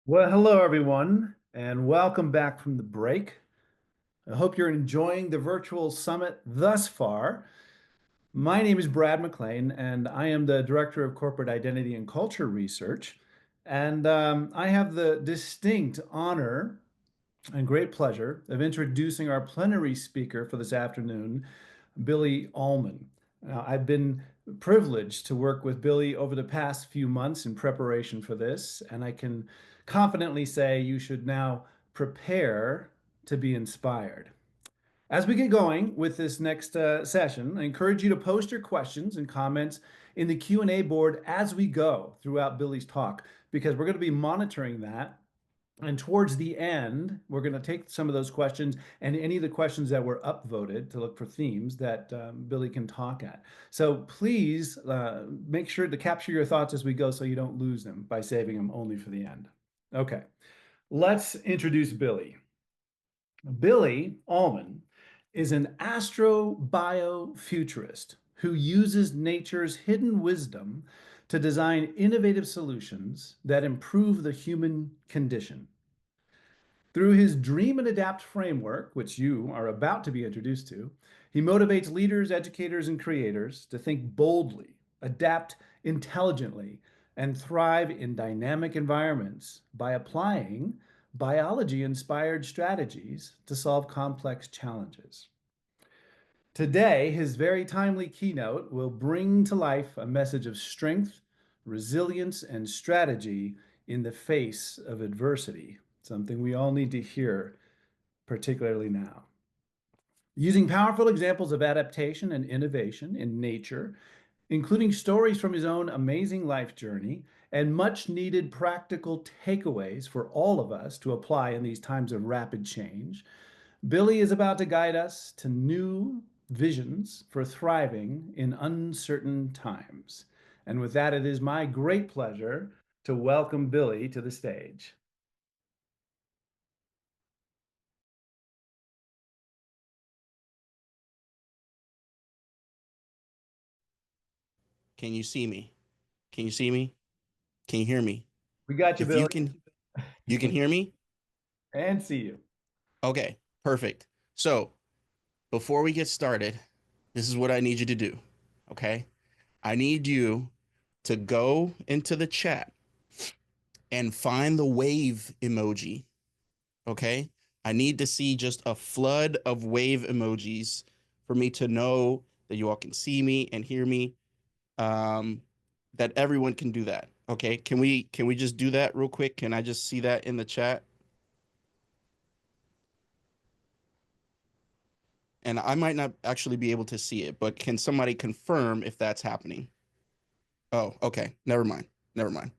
Well, hello everyone, and welcome back from the break. I hope you're enjoying the virtual summit thus far. My name is Brad McLean, and I am the Director of Corporate Identity and Culture Research. And I have the distinct honor and great pleasure of introducing our plenary speaker for this afternoon, Billy Allman. Now, I've been privileged to work with Billy over the past few months in preparation for this, and I can confidently say you should now prepare to be inspired. As we get going with this next session, I encourage you to post your questions and comments in the Q&A board as we go throughout Billy's talk, because we're going to be monitoring that, and towards the end, we're going to take some of those questions and any of the questions that were upvoted to look for themes that Billy can talk at. So please make sure to capture your thoughts as we go so you don't lose them by saving them only for the end. Okay, let's introduce Billy. Billy Allman is an astrobiofuturist who uses nature's hidden wisdom to design innovative solutions that improve the human condition. Through his Dream and Adapt framework, which you are about to be introduced to, he motivates leaders, educators, and creators to think boldly, adapt intelligently, and thrive in dynamic environments by applying biology-inspired strategies to solve complex challenges. Today, his very timely keynote will bring to life a message of strength, resilience, and strategy in the face of adversity, something we all need to hear, particularly now. Using powerful examples of adaptation and innovation in nature, including stories from his own amazing life journey and much needed practical takeaways for all of us to apply in these times of rapid change, Billy is about to guide us to new visions for thriving in uncertain times. And with that, it is my great pleasure to welcome Billy to the stage. Can you see me? Can you see me? Can you hear me? We got you, If Billy, you can hear me? and see you. Okay, perfect. So before we get started, this is what I need you to do. Okay. I need you to go into the chat and find the wave emoji. Okay. I need to see just a flood of wave emojis for me to know that you all can see me and hear me. Um, that everyone can do that. Okay. Can we just do that real quick? Can I just see that in the chat? And I might not actually be able to see it, but can somebody confirm if that's happening? Oh, okay. Never mind. Never mind.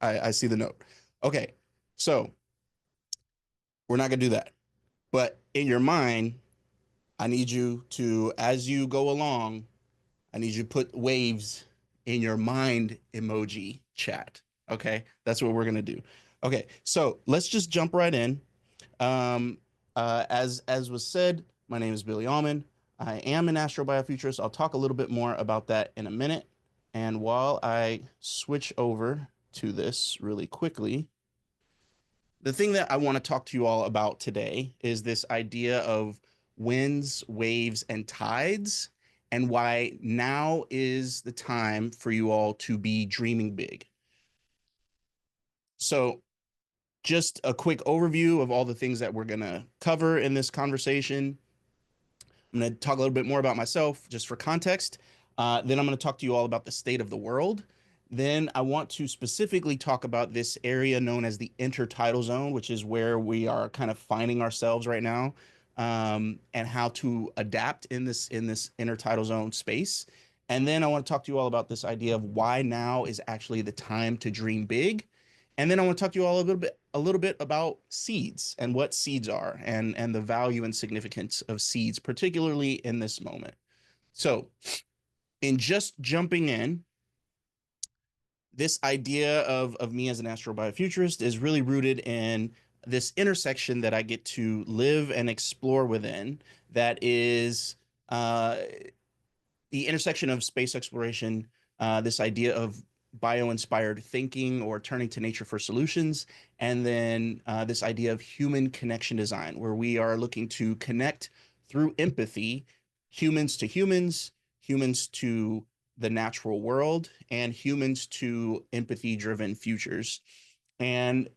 I see the note. Okay. So we're not gonna do that. But in your mind, I need you to, as you go along, I need you to put waves in your mind emoji chat. Okay. That's what we're gonna do. Okay. So let's just jump right in. Um, as was said, my name is Billy Allman. I am an astrobiofuturist. I'll talk a little bit more about that in a minute. And while I switch over to this really quickly, the thing that I want to talk to you all about today is this idea of winds, waves, and tides, and why now is the time for you all to be dreaming big. So, just a quick overview of all the things that we're going to cover in this conversation. I'm going to talk a little bit more about myself just for context. Then I'm going to talk to you all about the state of the world. Then I want to specifically talk about this area known as the intertidal zone, which is where we are kind of finding ourselves right now, and how to adapt in this intertidal zone space. And then I want to talk to you all about this idea of why now is actually the time to dream big. And then I want to talk to you all a little bit about seeds and what seeds are and the value and significance of seeds, particularly in this moment. So, in just jumping in, this idea of me as an astrobiofuturist is really rooted in this intersection that I get to live and explore within. That is the intersection of space exploration, this idea of bio-inspired thinking or turning to nature for solutions, and then this idea of human connection design, where we are looking to connect through empathy, humans to humans, humans to the natural world, and humans to empathy-driven futures. And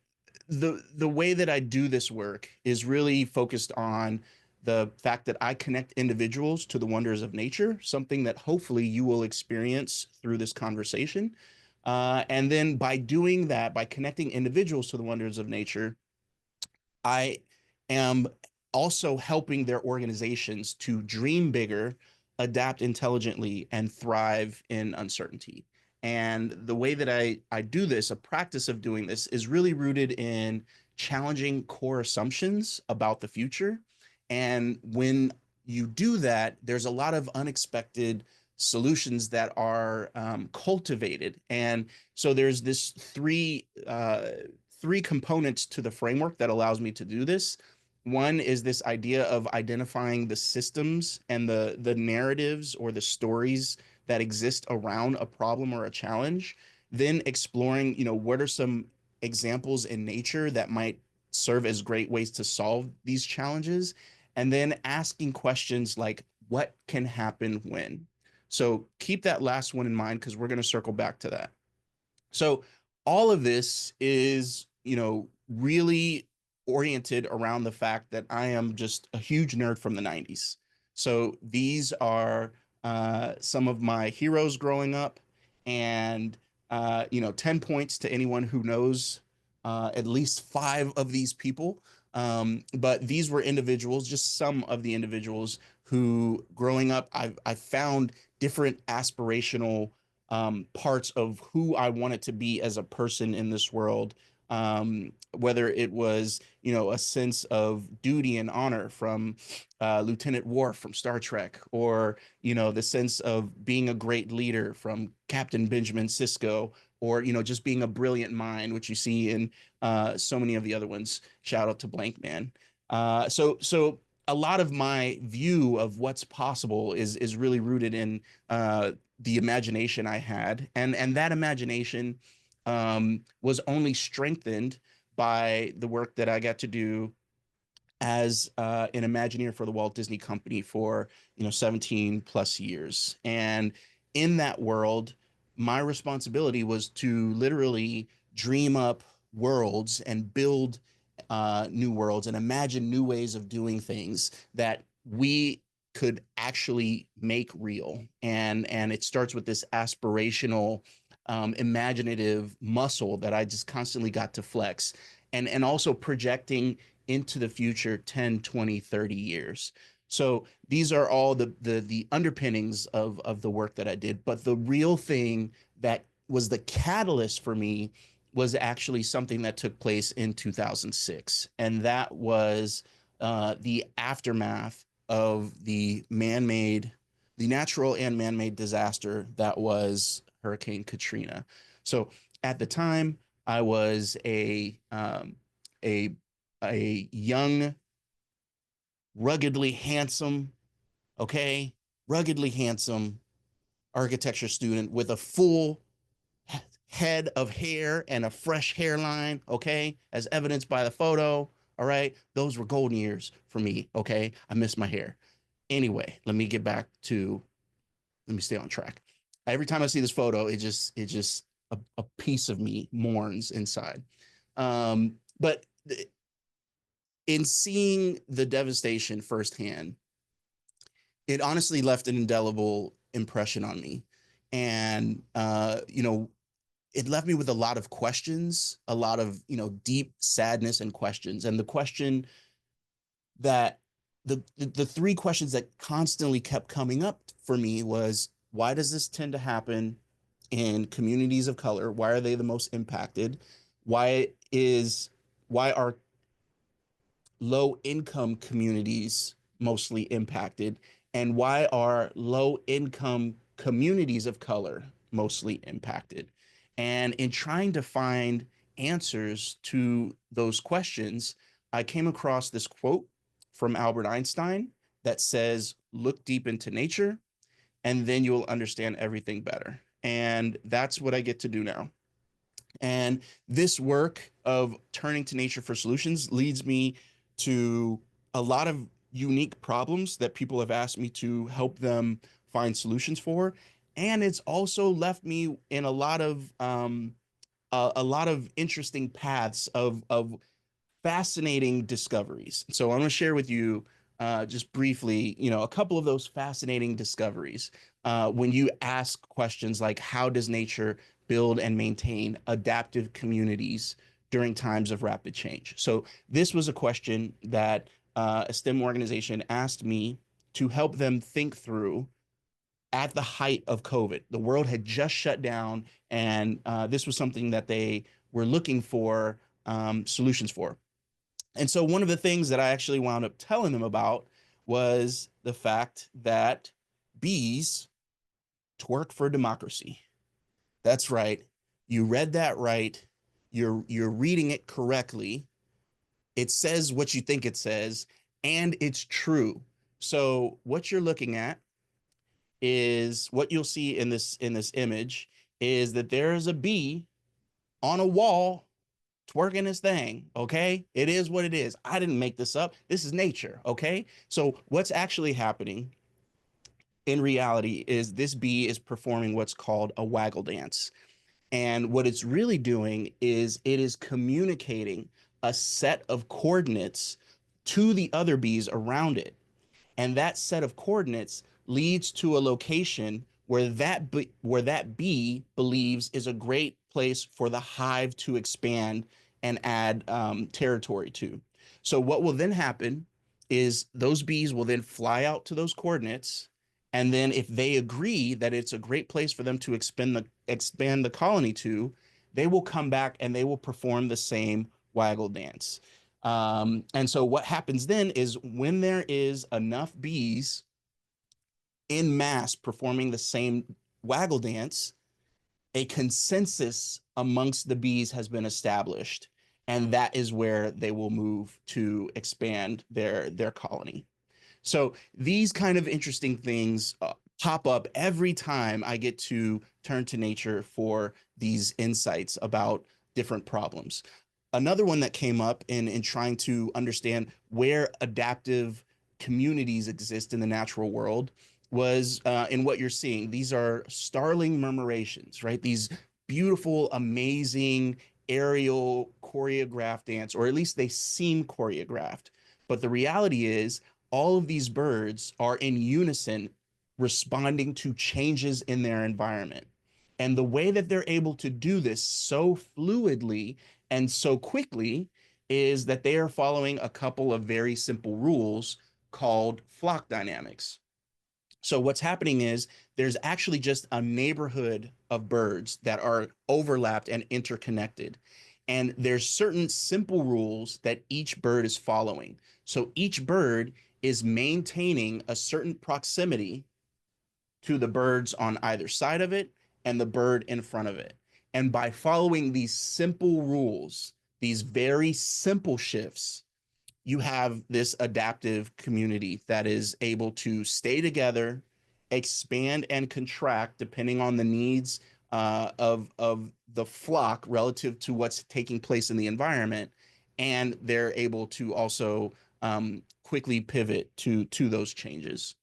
the way that I do this work is really focused on the fact that I connect individuals to the wonders of nature, something that hopefully you will experience through this conversation. And then by doing that, by connecting individuals to the wonders of nature, I am also helping their organizations to dream bigger, adapt intelligently, and thrive in uncertainty. And the way that I do this, a practice of doing this, is really rooted in challenging core assumptions about the future. And when you do that, there's a lot of unexpected solutions that are cultivated. And so there's this three components to the framework that allows me to do this. One is this idea of identifying the systems and the narratives or the stories that exist around a problem or a challenge. Then exploring, what are some examples in nature that might serve as great ways to solve these challenges, and then asking questions like, what can happen when? So keep that last one in mind because we're going to circle back to that. So all of this is, really oriented around the fact that I am just a huge nerd from the 90s. So these are some of my heroes growing up, and 10 points to anyone who knows at least five of these people. But these were individuals, just some of the individuals who growing up, I found different aspirational parts of who I wanted to be as a person in this world. Whether it was, a sense of duty and honor from Lieutenant Worf from Star Trek, or, the sense of being a great leader from Captain Benjamin Sisko, or, just being a brilliant mind, which you see in so many of the other ones. Shout out to Blank Man. So a lot of my view of what's possible is really rooted in the imagination I had, and that imagination was only strengthened by the work that I got to do as an Imagineer for the Walt Disney Company for 17 plus years. And in that world, my responsibility was to literally dream up worlds and build new worlds and imagine new ways of doing things that we could actually make real. And it starts with this aspirational imaginative muscle that I just constantly got to flex, and also projecting into the future 10, 20, 30 years. So these are all the underpinnings of the work that I did. But the real thing that was the catalyst for me was actually something that took place in 2006. And that was the aftermath of the natural and man-made disaster that was Hurricane Katrina. So at the time, I was a young, ruggedly handsome, okay, ruggedly handsome architecture student with a full head of hair and a fresh hairline, okay, as evidenced by the photo. All right, those were golden years for me. Okay, I miss my hair. Anyway, let me stay on track. Every time I see this photo, it just a piece of me mourns inside. But in seeing the devastation firsthand, it honestly left an indelible impression on me. And it left me with a lot of questions, a lot of, deep sadness and questions. And the question that the three questions that constantly kept coming up for me was, why does this tend to happen in communities of color? Why are they the most impacted? Why are low income communities mostly impacted? And why are low income communities of color mostly impacted? And in trying to find answers to those questions, I came across this quote from Albert Einstein that says, look deep into nature, and then you will understand everything better. And that's what I get to do now. And this work of turning to nature for solutions leads me to a lot of unique problems that people have asked me to help them find solutions for. And it's also left me in a lot of interesting paths of fascinating discoveries. So I'm going to share with you just briefly, a couple of those fascinating discoveries. When you ask questions like, how does nature build and maintain adaptive communities during times of rapid change? So this was a question that a STEM organization asked me to help them think through at the height of COVID. The world had just shut down, and this was something that they were looking for solutions for. And so one of the things that I actually wound up telling them about was the fact that bees twerk for democracy. That's right. You read that right. You're reading it correctly. It says what you think it says, and it's true. So what you're looking at is what you'll see in this image is that there is a bee on a wall twerking his thing. Okay, it is what it is. I didn't make this up. This is nature. Okay, so what's actually happening in reality is this bee is performing what's called a waggle dance. And what it's really doing is it is communicating a set of coordinates to the other bees around it. And that set of coordinates leads to a location where where that bee believes is a great place for the hive to expand and add territory to. So what will then happen is those bees will then fly out to those coordinates, and then if they agree that it's a great place for them to expand the colony to, they will come back and they will perform the same waggle dance. And so what happens then is when there is enough bees in mass performing the same waggle dance, a consensus amongst the bees has been established. And that is where they will move to expand their colony. So these kind of interesting things pop up every time I get to turn to nature for these insights about different problems. Another one that came up in trying to understand where adaptive communities exist in the natural world was in what you're seeing. These are starling murmurations, right? These beautiful, amazing aerial choreographed dance, or at least they seem choreographed. But the reality is, all of these birds are in unison responding to changes in their environment. And the way that they're able to do this so fluidly and so quickly is that they are following a couple of very simple rules called flock dynamics. So what's happening is there's actually just a neighborhood of birds that are overlapped and interconnected. And there's certain simple rules that each bird is following. So each bird is maintaining a certain proximity to the birds on either side of it and the bird in front of it. And by following these simple rules, these very simple shifts, you have this adaptive community that is able to stay together, expand and contract depending on the needs of the flock relative to what's taking place in the environment, and they're able to also quickly pivot to those changes.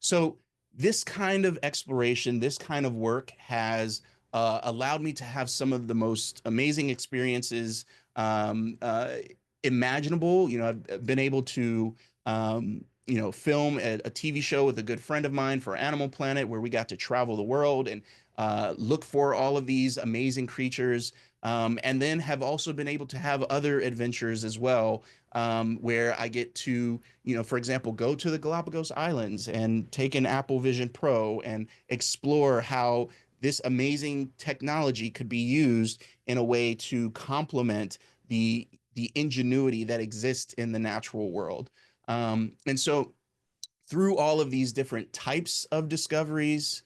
So this kind of exploration, this kind of work has allowed me to have some of the most amazing experiences imaginable. I've been able to, film a TV show with a good friend of mine for Animal Planet, where we got to travel the world and look for all of these amazing creatures. And then have also been able to have other adventures as well, where I get to, for example, go to the Galapagos Islands and take an Apple Vision Pro and explore how this amazing technology could be used in a way to complement the ingenuity that exists in the natural world. And so through all of these different types of discoveries,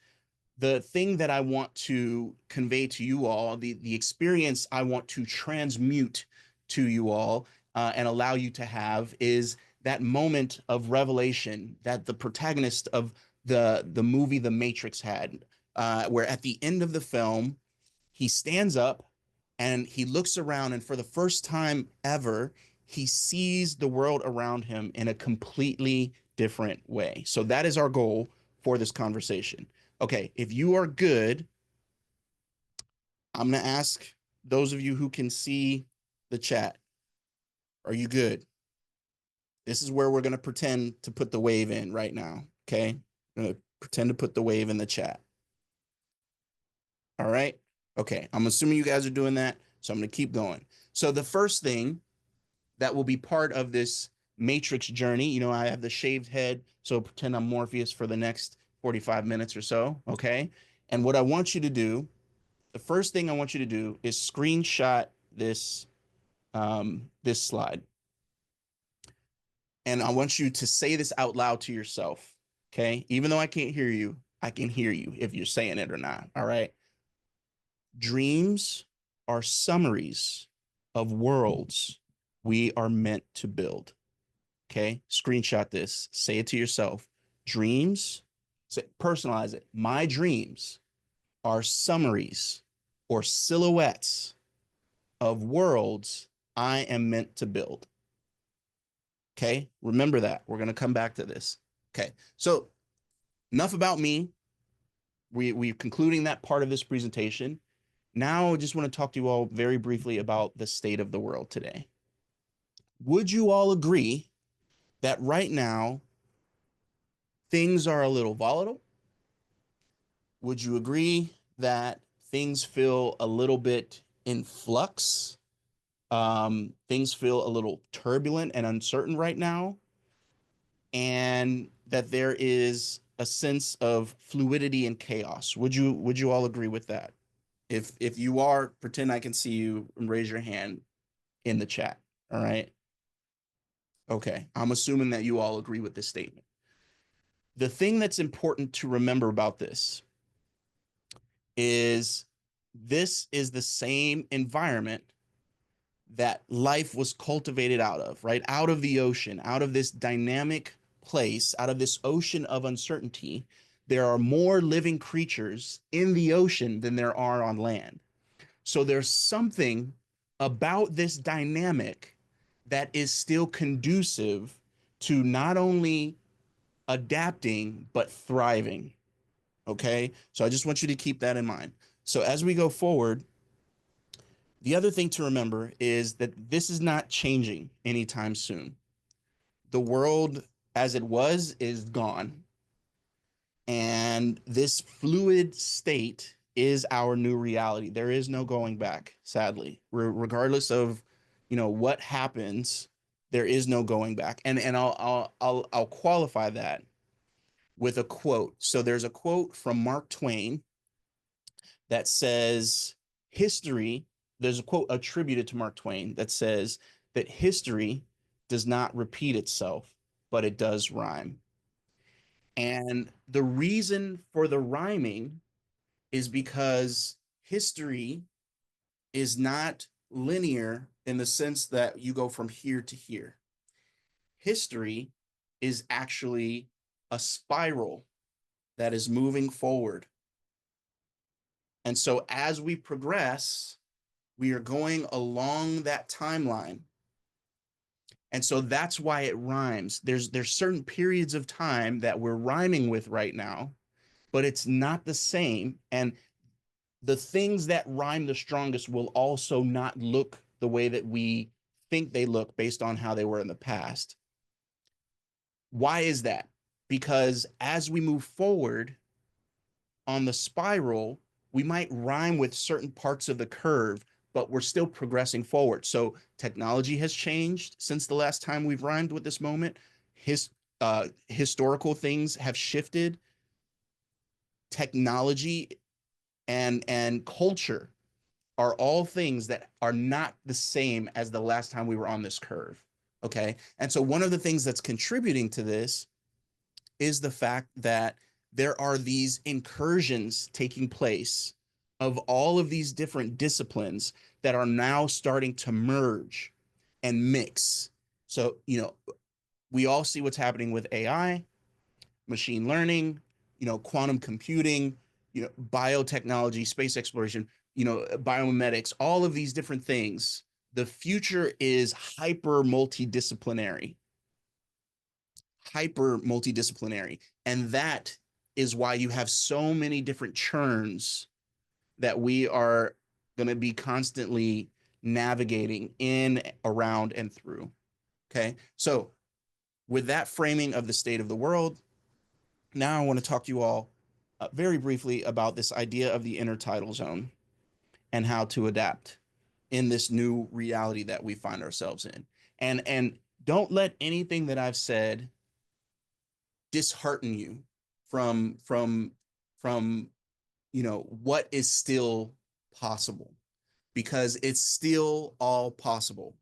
the thing that I want to convey to you all, the experience I want to transmute to you all and allow you to have is that moment of revelation that the protagonist of the movie The Matrix had. where at the end of the film, he stands up and he looks around, and for the first time ever, he sees the world around him in a completely different way. So that is our goal for this conversation. Okay, if you are good, I'm going to ask those of you who can see the chat, are you good? This is where we're going to pretend to put the wave in right now. Okay. I'm going to pretend to put the wave in the chat. All right. Okay. I'm assuming you guys are doing that. So I'm going to keep going. So the first thing that will be part of this matrix journey, you know, I have the shaved head. So pretend I'm Morpheus for the next 45 minutes or so. Okay. And what I want you to do, the first thing I want you to do is screenshot this, this slide. And I want you to say this out loud to yourself. Okay. Even though I can't hear you, I can hear you if you're saying it or not. All right. Dreams are summaries of worlds we are meant to build. Okay. Screenshot this. Say it to yourself. Dreams, personalize it. My dreams are summaries or silhouettes of worlds I am meant to build. Okay. Remember that. We're going to come back to this. Okay. So enough about me. We're concluding that part of this presentation. Now I just want to talk to you all very briefly about the state of the world today. Would you all agree that right now things are a little volatile? Would you agree that things feel a little bit in flux? Things feel a little turbulent and uncertain right now, and that there is a sense of fluidity and chaos. Would you all agree with that? If you are, pretend I can see you and raise your hand in the chat. All right. Okay. I'm assuming that you all agree with this statement. The thing that's important to remember about this is the same environment that life was cultivated out of, right? Out of the ocean, out of this dynamic place, out of this ocean of uncertainty. There are more living creatures in the ocean than there are on land. So there's something about this dynamic that is still conducive to not only adapting, but thriving. Okay. So I just want you to keep that in mind. So as we go forward, the other thing to remember is that this is not changing anytime soon. The world as it was is gone. And this fluid state is our new reality. There is no going back, sadly. Regardless of, you know, what happens, there is no going back. And I'll qualify that with a quote. So there's a quote from Mark Twain that says, history, there's a quote attributed to Mark Twain that says that history does not repeat itself, but it does rhyme. And the reason for the rhyming is because history is not linear in the sense that you go from here to here. History is actually a spiral that is moving forward. And so as we progress, we are going along that timeline. And so that's why it rhymes. There's certain periods of time that we're rhyming with right now, but it's not the same. And the things that rhyme the strongest will also not look the way that we think they look based on how they were in the past. Why is that? Because as we move forward on the spiral, we might rhyme with certain parts of the curve, but we're still progressing forward. So technology has changed since the last time we've rhymed with this moment. Historical things have shifted. Technology and culture are all things that are not the same as the last time we were on this curve. Okay. And so one of the things that's contributing to this is the fact that there are these incursions taking place of all of these different disciplines that are now starting to merge and mix. So, you know, we all see what's happening with AI, machine learning, you know, quantum computing, biotechnology, space exploration, biomimetics, all of these different things. The future is hyper multidisciplinary. And that is why you have so many different churns that we are going to be constantly navigating in, around, and through. Okay. So, with that framing of the state of the world, now I want to talk to you all very briefly about this idea of the intertidal zone and how to adapt in this new reality that we find ourselves in. And don't let anything that I've said dishearten you from what is still possible, because it's still all possible.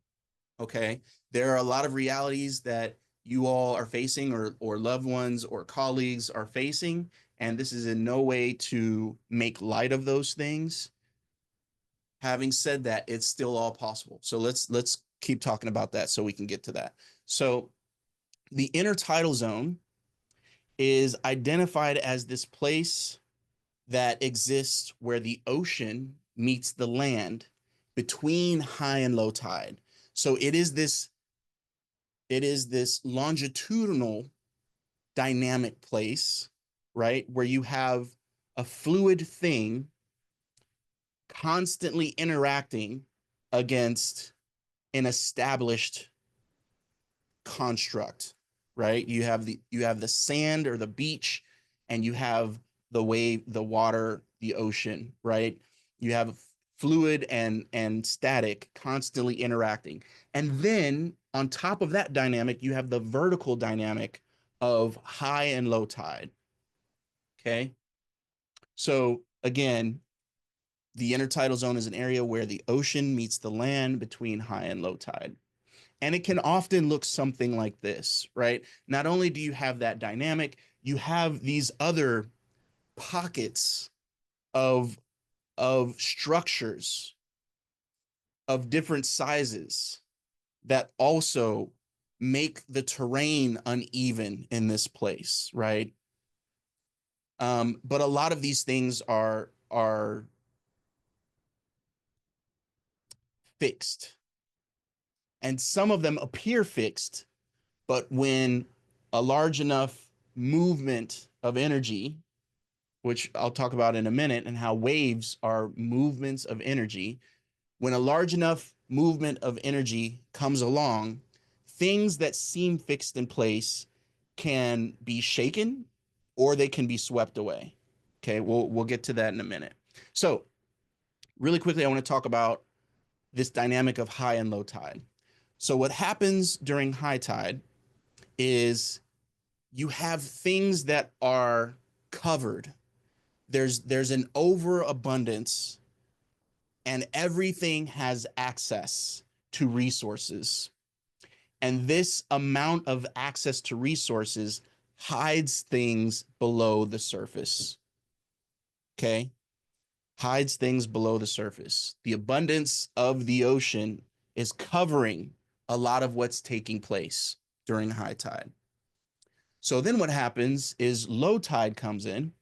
Okay, there are a lot of realities that you all are facing, or loved ones or colleagues are facing, and this is in no way to make light of those things. Having said that, it's still all possible. So let's keep talking about that so we can get to that. So the intertidal zone is identified as this place that exists where the ocean meets the land between high and low tide. So it is this longitudinal dynamic place, right? Where you have a fluid thing constantly interacting against an established construct, right? You have the sand or the beach, and you have the wave, the water, the ocean, right? You have fluid and static constantly interacting. And then on top of that dynamic, you have the vertical dynamic of high and low tide. Okay. So again, the intertidal zone is an area where the ocean meets the land between high and low tide. And it can often look something like this, right? Not only do you have that dynamic, you have these other pockets of structures of different sizes that also make the terrain uneven in this place, right? But a lot of these things are fixed, and some of them appear fixed, but when a large enough movement of energy, which I'll talk about in a minute, and how waves are movements of energy, when a large enough movement of energy comes along, things that seem fixed in place can be shaken or they can be swept away. Okay, we'll get to that in a minute. So, really quickly, I want to talk about this dynamic of high and low tide. So, what happens during high tide is you have things that are covered. There's an overabundance, and everything has access to resources. And this amount of access to resources hides things below the surface. Okay? Hides things below the surface. The abundance of the ocean is covering a lot of what's taking place during high tide. So then what happens is low tide comes in,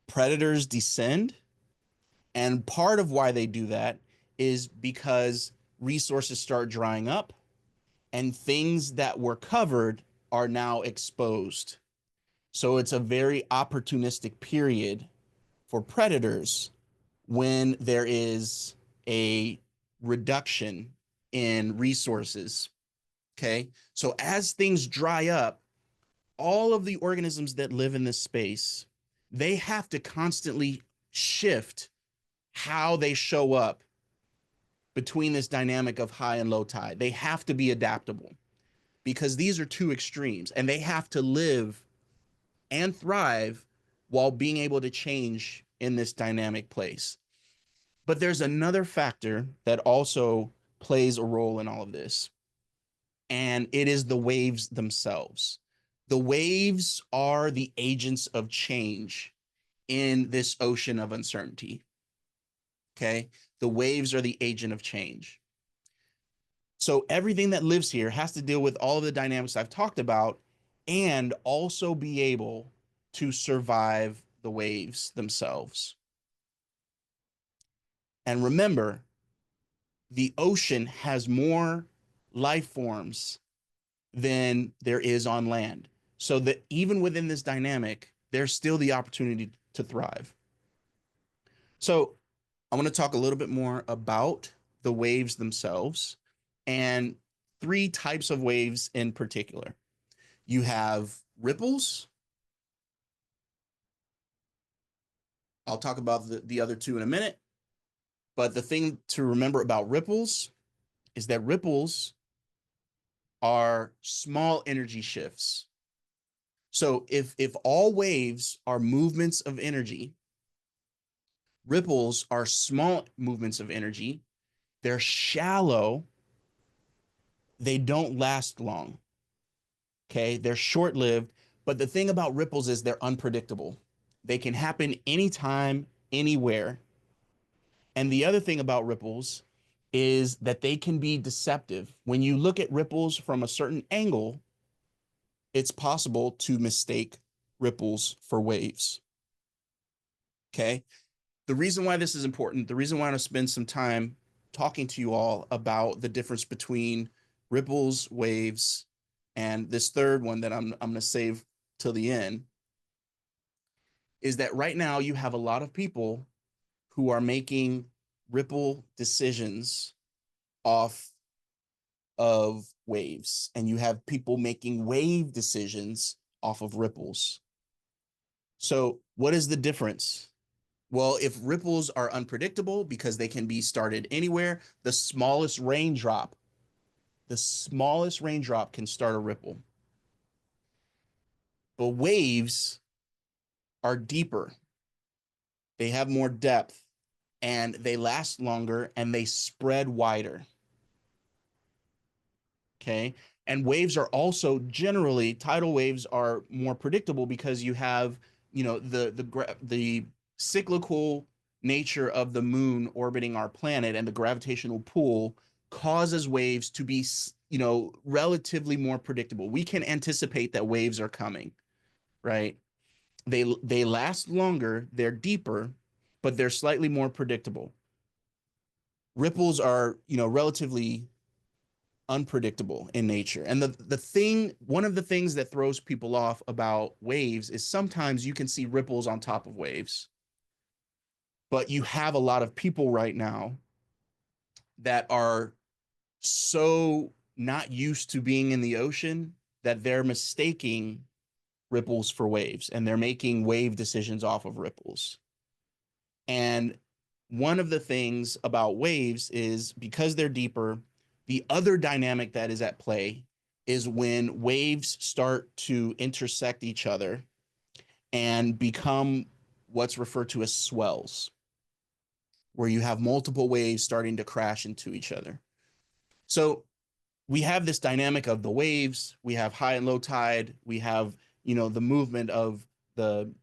predators descend, and part of why they do that is because resources start drying up and things that were covered are now exposed. So it's a very opportunistic period for predators when there is a reduction in resources. Okay. So as things dry up, all of the organisms that live in this space, they have to constantly shift how they show up between this dynamic of high and low tide. They have to be adaptable because these are two extremes, and they have to live and thrive while being able to change in this dynamic place. But there's another factor that also plays a role in all of this, and it is the waves themselves. The waves are the agents of change in this ocean of uncertainty. Okay. The waves are the agent of change. So everything that lives here has to deal with all of the dynamics I've talked about and also be able to survive the waves themselves. And remember, the ocean has more life forms than there is on land. So that even within this dynamic, there's still the opportunity to thrive. So I want to talk a little bit more about the waves themselves and three types of waves in particular. You have ripples. I'll talk about the other two in a minute. But the thing to remember about ripples is that ripples are small energy shifts. So if all waves are movements of energy, ripples are small movements of energy. They're shallow. They don't last long. Okay, they're short-lived, but the thing about ripples is they're unpredictable. They can happen anytime, anywhere. And the other thing about ripples is that they can be deceptive. When you look at ripples from a certain angle, it's possible to mistake ripples for waves. Okay. The reason why this is important, the reason why I want to spend some time talking to you all about the difference between ripples, waves, and this third one that I'm going to save till the end, is that right now you have a lot of people who are making ripple decisions off of waves, and you have people making wave decisions off of ripples. So what is the difference? Well, if ripples are unpredictable because they can be started anywhere, the smallest raindrop can start a ripple. But waves are deeper. They have more depth and they last longer and they spread wider. Okay. And waves are also generally, tidal waves are more predictable because you have, the cyclical nature of the moon orbiting our planet, and the gravitational pull causes waves to be, relatively more predictable. We can anticipate that waves are coming, right? They last longer, they're deeper, but they're slightly more predictable. Ripples are, relatively unpredictable in nature. And one of the things that throws people off about waves is sometimes you can see ripples on top of waves, but you have a lot of people right now that are so not used to being in the ocean that they're mistaking ripples for waves, and they're making wave decisions off of ripples. And one of the things about waves is because they're deeper, the other dynamic that is at play is when waves start to intersect each other and become what's referred to as swells, where you have multiple waves starting to crash into each other. So we have this dynamic of the waves, we have high and low tide, we have, the movement of the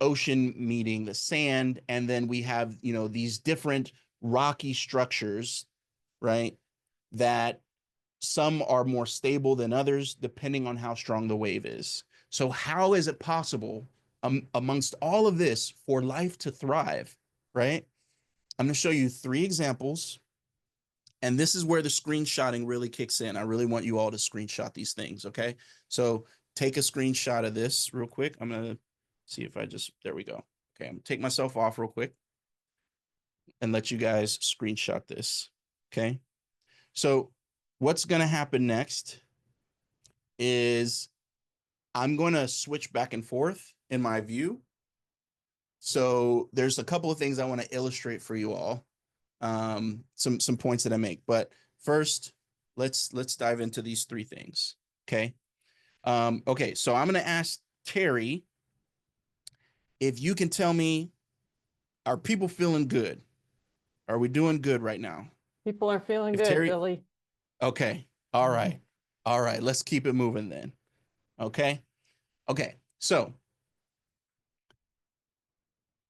ocean meeting the sand, and then we have, these different rocky structures, right, that some are more stable than others depending on how strong the wave is. So how is it possible, amongst all of this, for life to thrive, right? I'm going to show you three examples, and this is where the screenshotting really kicks in. I really want you all to screenshot these things, okay? So take a screenshot of this real quick. I'm going to see if there we go. Okay, I'm gonna take myself off real quick and let you guys screenshot this, okay? So what's gonna happen next is I'm gonna switch back and forth in my view. So there's a couple of things I wanna illustrate for you all, some points that I make. But first, let's dive into these three things, okay? Okay, so I'm gonna ask Terry if you can tell me, are people feeling good? Are we doing good right now? People are feeling If good, Terry, Billy. okay, all right, all right, let's keep it moving then. Okay, okay, so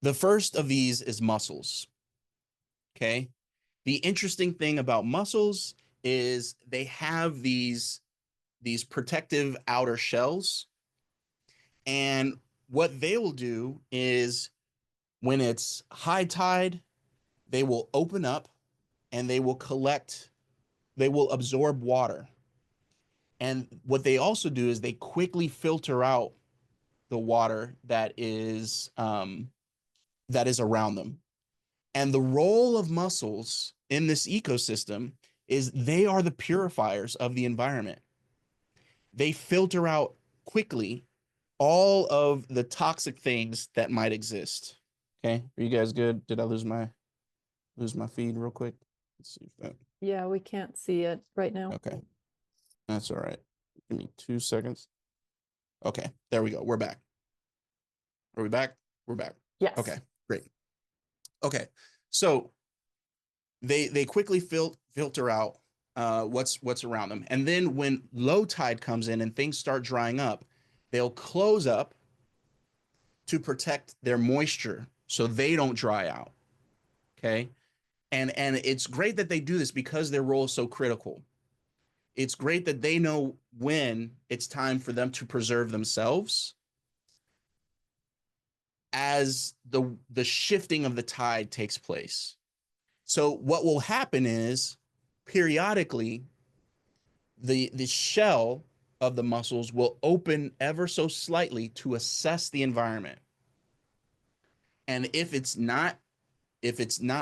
the first of these is muscles. Okay, the interesting thing about muscles is they have these protective outer shells, and what they will do is when it's high tide, they will open up and they will absorb water. And what they also do is they quickly filter out the water that is around them. And the role of mussels in this ecosystem is they are the purifiers of the environment. They filter out quickly all of the toxic things that might exist. Okay, are you guys good? Did I lose my feed real quick? Let's see if that. Yeah, we can't see it right now. Okay, that's all right. Give me 2 seconds. Okay, there we go. We're back. Are we back? We're back. Yes. Okay, great. Okay, so they quickly filter out what's around them, and then when low tide comes in and things start drying up, they'll close up to protect their moisture so they don't dry out. Okay, and it's great that they do this because their role is so critical. It's great that they know when it's time for them to preserve themselves as the shifting of the tide takes place. So what will happen is periodically the shell of the mussels will open ever so slightly to assess the environment. And if it's not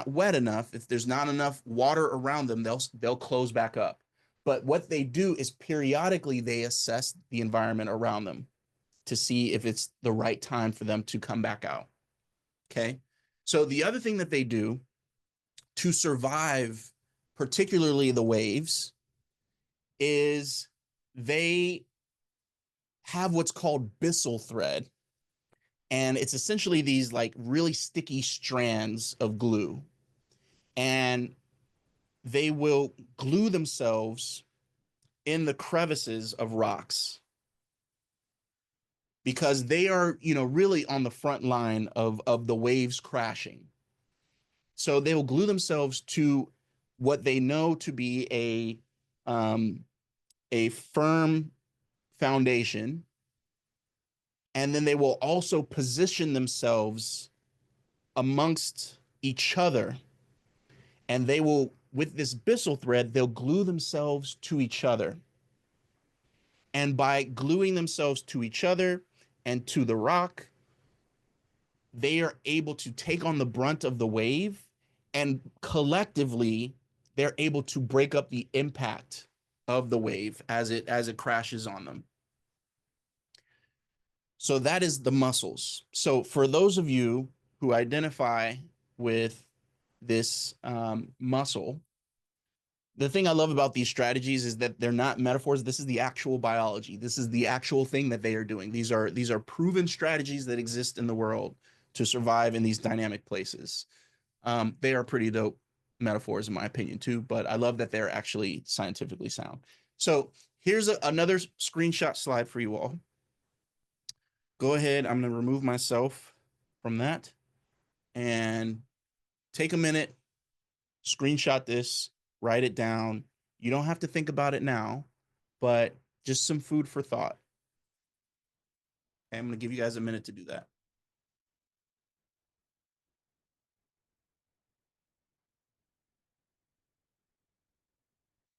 wet enough, if there's not enough water around them, they'll close back up. But what they do is periodically they assess the environment around them to see if it's the right time for them to come back out. Okay. So the other thing that they do to survive, particularly the waves, is they have what's called byssal thread. And it's essentially these like really sticky strands of glue. And they will glue themselves in the crevices of rocks because they are, really on the front line of the waves crashing. So they will glue themselves to what they know to be a firm foundation, and then they will also position themselves amongst each other, and they will, with this byssal thread, they'll glue themselves to each other. And by gluing themselves to each other and to the rock, they are able to take on the brunt of the wave, and collectively they're able to break up the impact of the wave as it crashes on them. So that is the mussels. So for those of you who identify with this mussel, the thing I love about these strategies is that they're not metaphors. This is the actual biology. This is the actual thing that they are doing. These are proven strategies that exist in the world to survive in these dynamic places. They are pretty dope metaphors in my opinion too, but I love that they're actually scientifically sound. So here's another screenshot slide for you all. Go ahead. I'm going to remove myself from that and take a minute, screenshot this, write it down. You don't have to think about it now, but just some food for thought. Okay, I'm going to give you guys a minute to do that.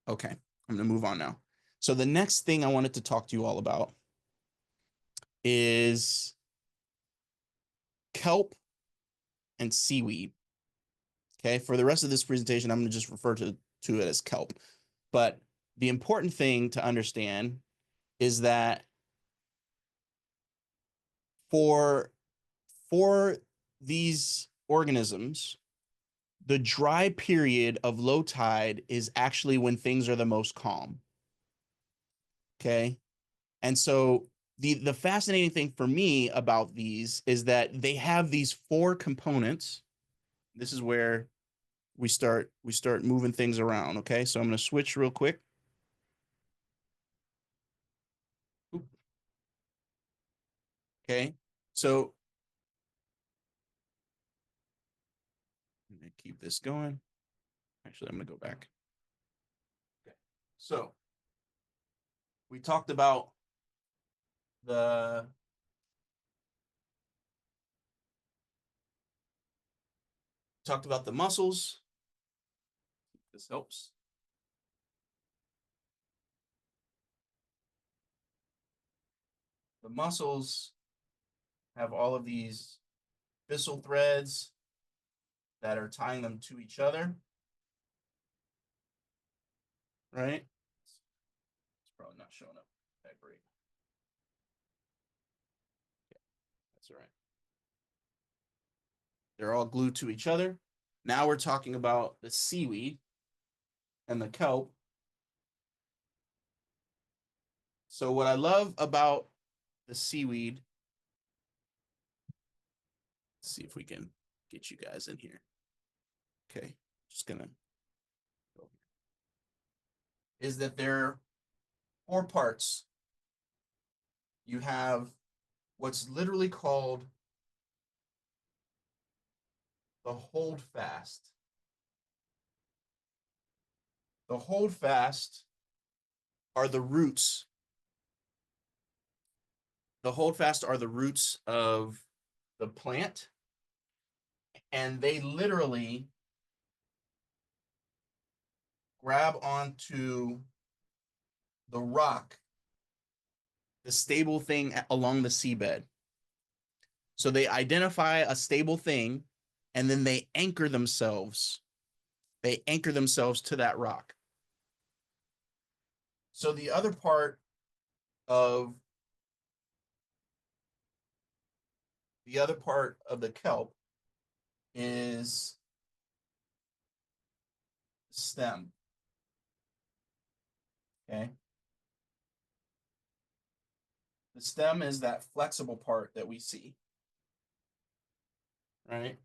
Okay, I'm going to move on now. So the next thing I wanted to talk to you all about is kelp and seaweed. Okay, for the rest of this presentation, I'm going to just refer to it as kelp. But the important thing to understand is that for these organisms, the dry period of low tide is actually when things are the most calm. Okay. And so the fascinating thing for me about these is that they have these 4 components. This is where we start moving things around. Okay. So I'm going to switch real quick. Okay. So I'm going to keep this going. Actually, I'm going to go back. Okay. So we talked about the talked about the muscles. This helps. The muscles have all of these fissile threads that are tying them to each other. Right? It's probably not showing up that great. Yeah, that's all right. They're all glued to each other. Now we're talking about the seaweed and the kelp. So what I love about the seaweed, let's see if we can get you guys in here. Okay, just gonna go here. Is that there are 4 parts. You have what's literally called the hold fast. The hold fast are the roots. The hold fast are the roots of the plant, and they literally grab onto the rock, the stable thing along the seabed. So they identify a stable thing, and then they anchor themselves. They anchor themselves to that rock. So the other part of the kelp is stem. Okay. The stem is that flexible part that we see. Right?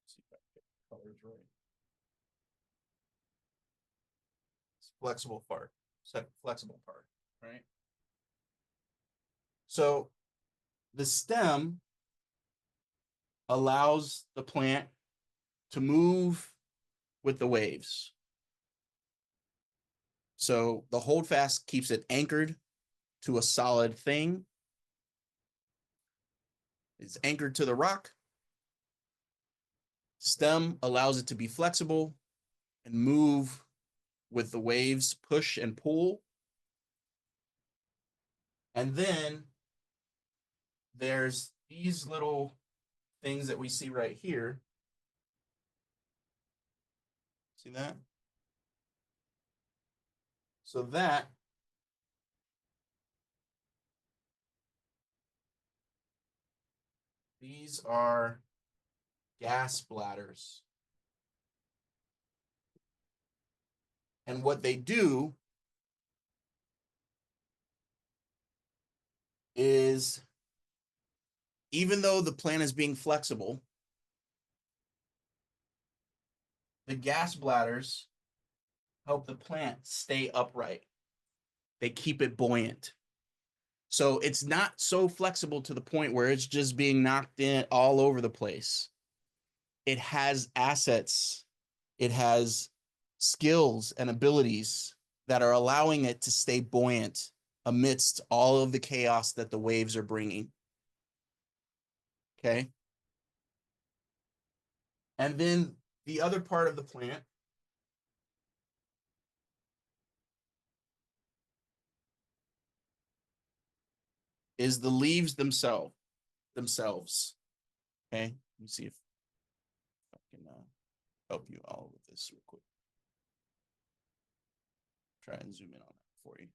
Let's see if I get the colors right. It's flexible part. Flexible part, right? So the stem allows the plant to move with the waves. So the holdfast keeps it anchored to a solid thing. It's anchored to the rock. Stem allows it to be flexible and move with the waves, push and pull. And then there's these little things that we see right here. See that? So that these are gas bladders. And what they do is, even though the plant is being flexible, the gas bladders help the plant stay upright. They keep it buoyant. So it's not so flexible to the point where it's just being knocked in all over the place. It has assets. It has skills and abilities that are allowing it to stay buoyant amidst all of the chaos that the waves are bringing. Okay. And then the other part of the plant is the leaves themselves. Okay. Let me see if I can help you all with this real quick. Try and zoom in on that for you.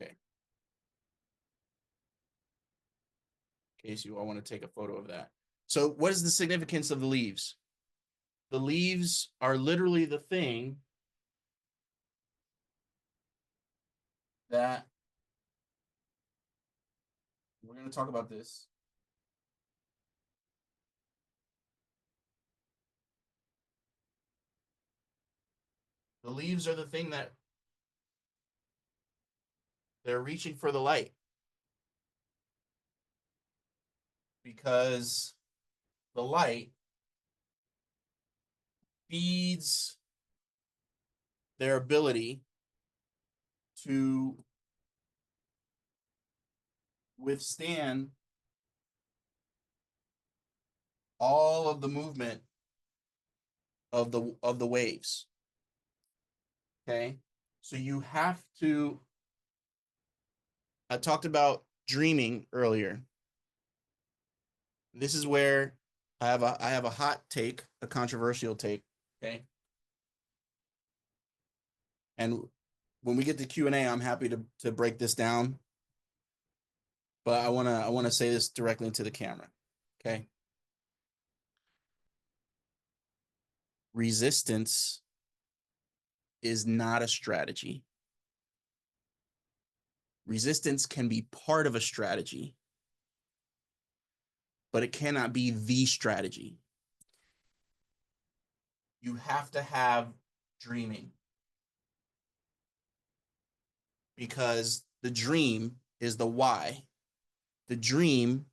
Okay. In case you all want to take a photo of that. So what is the significance of the leaves? The leaves are literally the thing that we're going to talk about this. The leaves are the thing that they're reaching for the light, because the light feeds their ability to withstand all of the movement of the waves. Okay, so you have to. I talked about dreaming earlier. This is where I have a hot take, a controversial take. Okay, and when we get to Q&A, I'm happy to break this down. But I wanna say this directly into the camera. Okay. Resistance is not a strategy. Resistance can be part of a strategy, but it cannot be the strategy. You have to have dreaming, because the dream is the why. The dreams,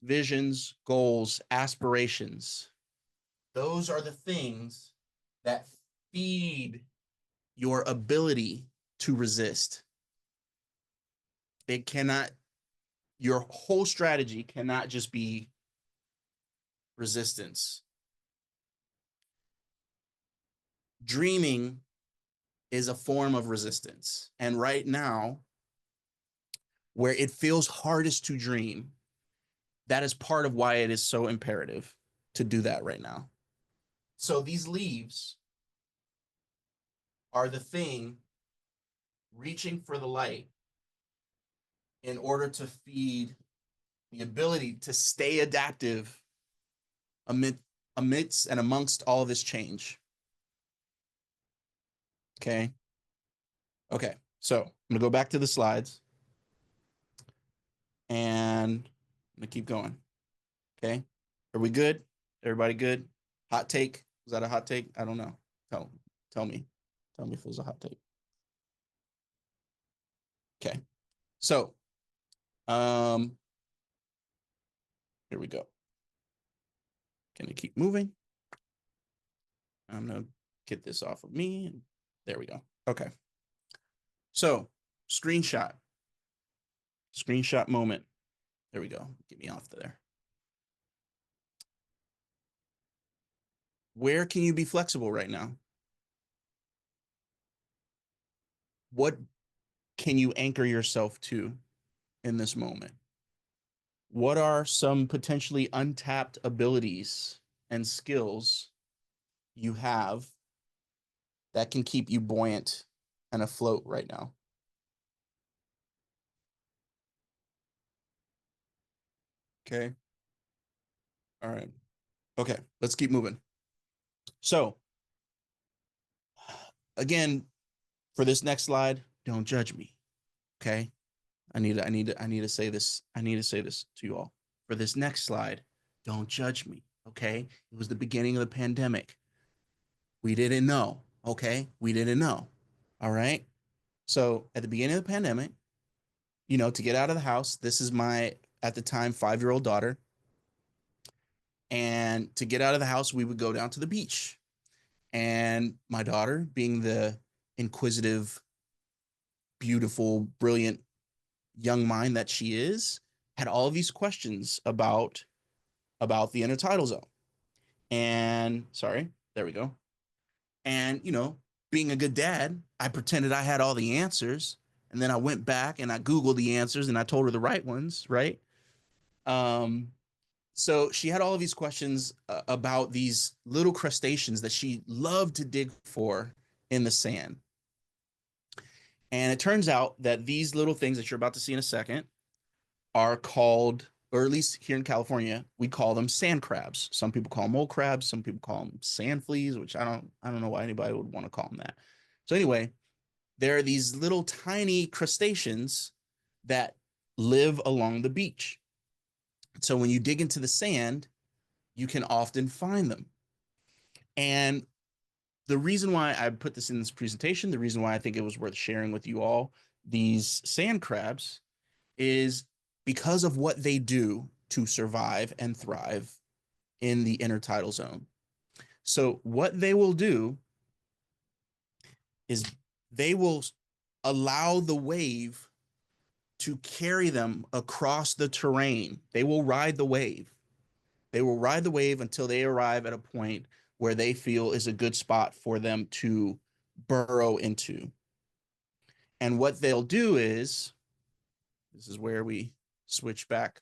visions, goals, aspirations, those are the things that feed your ability to resist. It cannot, your whole strategy cannot just be resistance. Dreaming is a form of resistance. And right now, where it feels hardest to dream, that is part of why it is so imperative to do that right now. So these leaves are the thing reaching for the light in order to feed the ability to stay adaptive amidst and amongst all of this change. Okay. Okay. So I'm going to go back to the slides and I'm going to keep going. Okay. Are we good? Everybody good? Hot take? Was that a hot take? I don't know. Tell me. Tell me if it was a hot take. Okay. So, here we go. Can it keep moving? I'm going to get this off of me. And there we go. Okay. So, screenshot moment. There we go. Get me off there. Where can you be flexible right now? What can you anchor yourself to in this moment? What are some potentially untapped abilities and skills you have that can keep you buoyant and afloat right now? Okay. All right. Okay, let's keep moving. So, again, for this next slide, don't judge me. Okay? I need to say this. I need to say this to you all. For this next slide, don't judge me. Okay? It was the beginning of the pandemic. We didn't know. Okay? We didn't know. All right? So, at the beginning of the pandemic, you know, to get out of the house, this is my, at the time, 5-year-old daughter. And to get out of the house, we would go down to the beach. And my daughter, being the inquisitive, beautiful, brilliant young mind that she is, had all of these questions about the intertidal zone. And sorry, there we go. And, you know, being a good dad, I pretended I had all the answers. And then I went back and I Googled the answers and I told her the right ones, right? So she had all of these questions about these little crustaceans that she loved to dig for in the sand. And it turns out that these little things that you're about to see in a second are called, or at least here in California, we call them sand crabs. Some people call them mole crabs. Some people call them sand fleas, which I don't know why anybody would want to call them that. So anyway, there are these little tiny crustaceans that live along the beach. So when you dig into the sand, you can often find them. And the reason why I put this in this presentation, the reason why I think it was worth sharing with you all these sand crabs, is because of what they do to survive and thrive in the intertidal zone. So what they will do is they will allow the wave to carry them across the terrain. They will ride the wave. They will ride the wave until they arrive at a point where they feel is a good spot for them to burrow into. And what they'll do is, this is where we switch back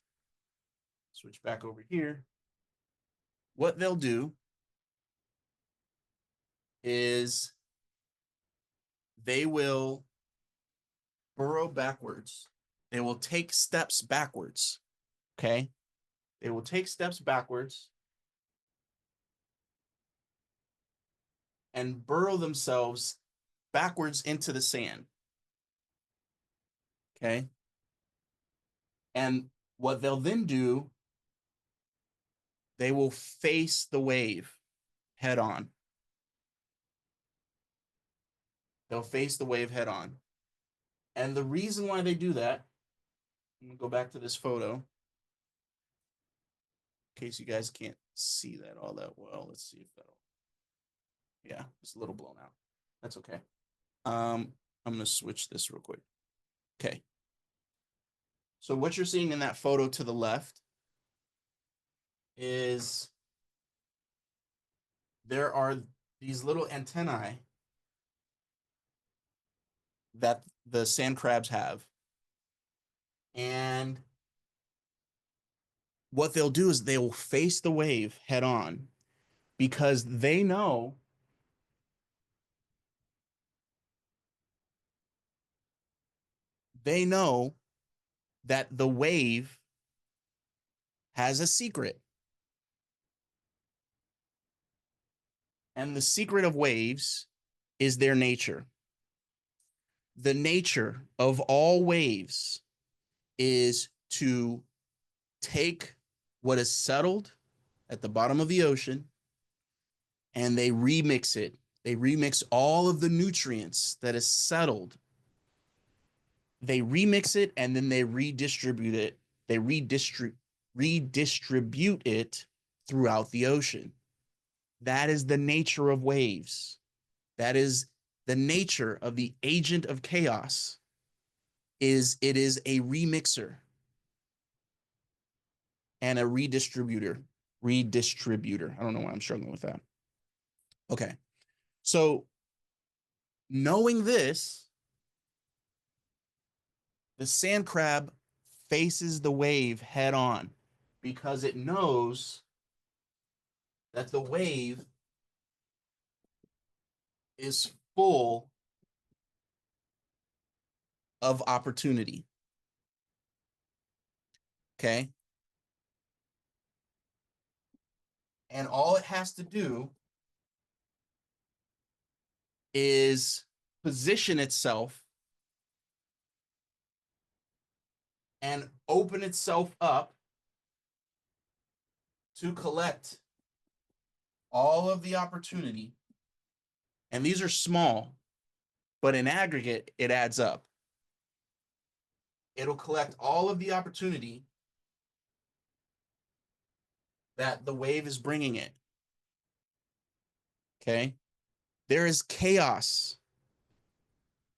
over here. What they'll do is they will burrow backwards. They will take steps backwards. Okay. They will take steps backwards and burrow themselves backwards into the sand. Okay. And what they'll then do, they will face the wave head on. They'll face the wave head on. And the reason why they do that, I'm going to go back to this photo in case you guys can't see that all that well. Let's see if that'll, yeah, it's a little blown out. That's okay. I'm going to switch this real quick. Okay. So what you're seeing in that photo to the left is there are these little antennae that the sand crabs have. And what they'll do is they will face the wave head on because they know that the wave has a secret. And the secret of waves is their nature. The nature of all waves is to take what is settled at the bottom of the ocean and they remix it. They remix all of the nutrients that is settled. They remix it and then they redistribute it. They redistribute it throughout the ocean. That is the nature of waves. That is the nature of the agent of chaos. It is a remixer and a redistributor. I don't know why I'm struggling with that. Okay. So knowing this, the sand crab faces the wave head on because it knows that the wave is full of opportunity. Okay. And all it has to do is position itself and open itself up to collect all of the opportunity. And these are small, but in aggregate, it adds up. It'll collect all of the opportunity that the wave is bringing it. Okay. There is chaos.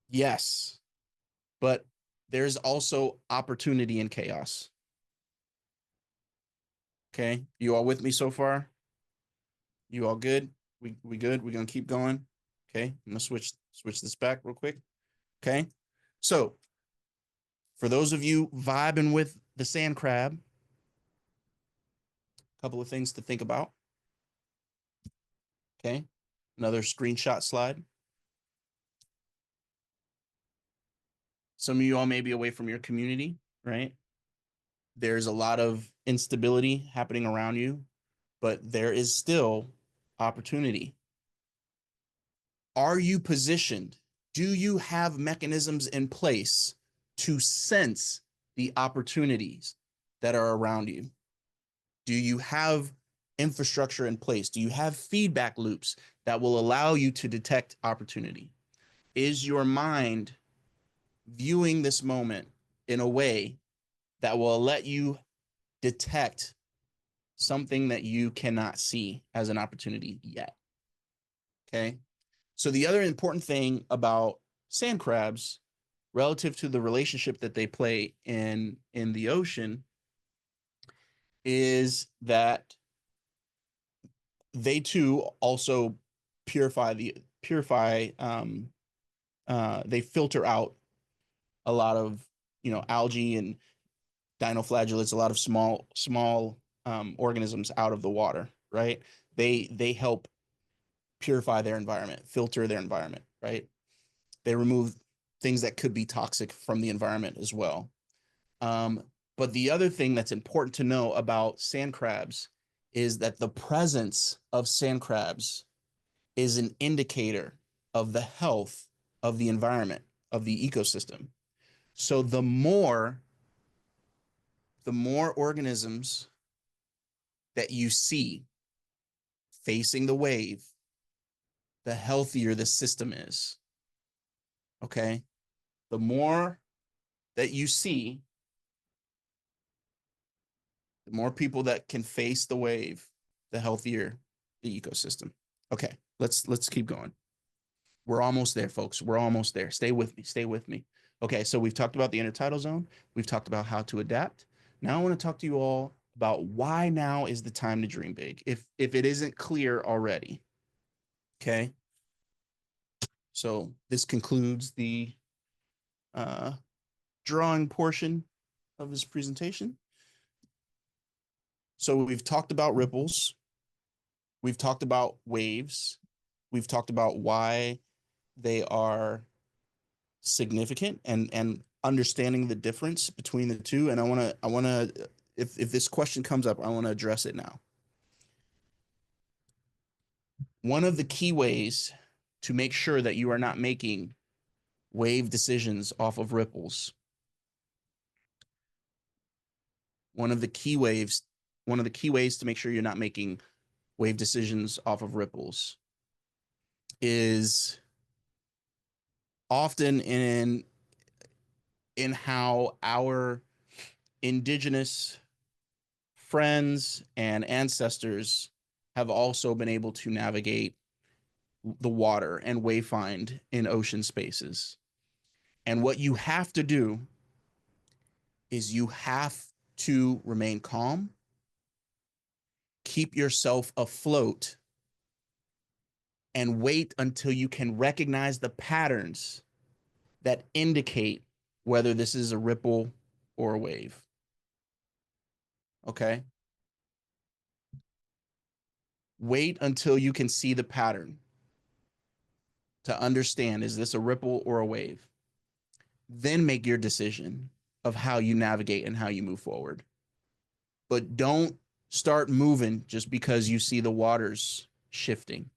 Yes. But there's also opportunity in chaos. Okay. You all with me so far? You all good? We good? We're going to keep going. Okay. I'm going to switch this back real quick. Okay. So for those of you vibing with the sand crab, a couple of things to think about. Okay. Another screenshot slide. Some of you all may be away from your community, right? There's a lot of instability happening around you, but there is still opportunity. Are you positioned? Do you have mechanisms in place to sense the opportunities that are around you? Do you have infrastructure in place? Do you have feedback loops that will allow you to detect opportunity? Is your mind viewing this moment in a way that will let you detect something that you cannot see as an opportunity yet. Okay. So the other important thing about sand crabs relative to the relationship that they play in the ocean is that they too also purify they filter out a lot of algae and dinoflagellates, a lot of small organisms out of the water, right? They help purify their environment, filter their environment, right? They remove things that could be toxic from the environment as well. But the other thing that's important to know about sand crabs is that the presence of sand crabs is an indicator of the health of the environment, of the ecosystem. So the more organisms that you see facing the wave, the healthier the system is. Okay? The more that you see, the more people that can face the wave, the healthier the ecosystem. Okay, let's keep going. We're almost there, folks. We're almost there. Stay with me. Stay with me. Okay, so we've talked about the intertidal zone. We've talked about how to adapt. Now I want to talk to you all about why now is the time to dream big, if it isn't clear already. Okay. So this concludes the drawing portion of this presentation. So we've talked about ripples. We've talked about waves. We've talked about why they are significant and understanding the difference between the two. And I want to, if this question comes up, I want to address it now. One of the key ways to make sure that you are not making wave decisions off of ripples, one of the key ways to make sure you're not making wave decisions off of ripples is often in how our indigenous friends and ancestors have also been able to navigate the water and wayfind in ocean spaces. And what you have to do is you have to remain calm, keep yourself afloat, and wait until you can recognize the patterns that indicate whether this is a ripple or a wave. Okay? Wait until you can see the pattern to understand, is this a ripple or a wave? Then make your decision of how you navigate and how you move forward. But don't start moving just because you see the waters shifting.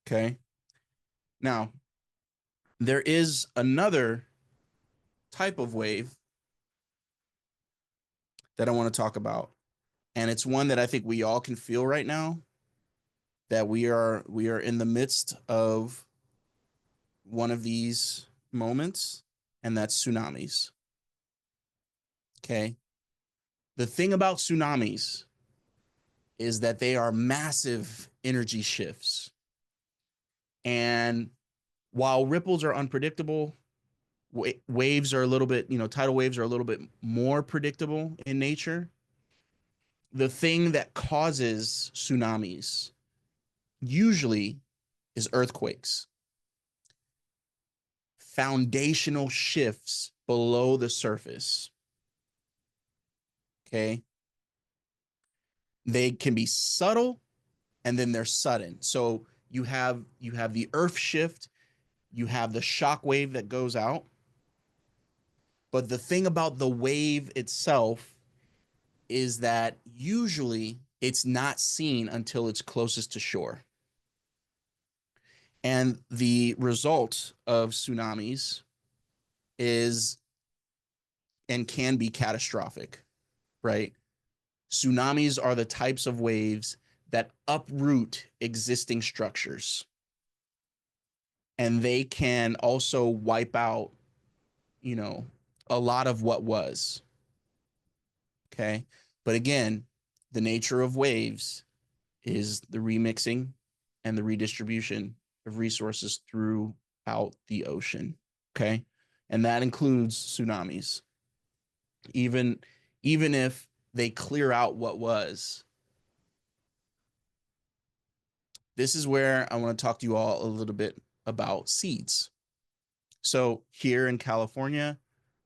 Okay? Now, there is another type of wave that I want to talk about. And it's one that I think we all can feel right now, that we are in the midst of one of these moments, and that's tsunamis. Okay? The thing about tsunamis is that they are massive energy shifts. And while ripples are unpredictable, waves are a little bit, tidal waves are a little bit more predictable in nature. The thing that causes tsunamis usually is earthquakes, foundational shifts below the surface. Okay. They can be subtle and then they're sudden. So you have the earth shift, you have the shock wave that goes out. But the thing about the wave itself is that usually it's not seen until it's closest to shore. And the result of tsunamis is and can be catastrophic, right? Tsunamis are the types of waves that uproot existing structures. And they can also wipe out, a lot of what was. Okay. But again, the nature of waves is the remixing and the redistribution of resources throughout the ocean. Okay. And that includes tsunamis. Even if they clear out what was. This is where I want to talk to you all a little bit about seeds. So here in California,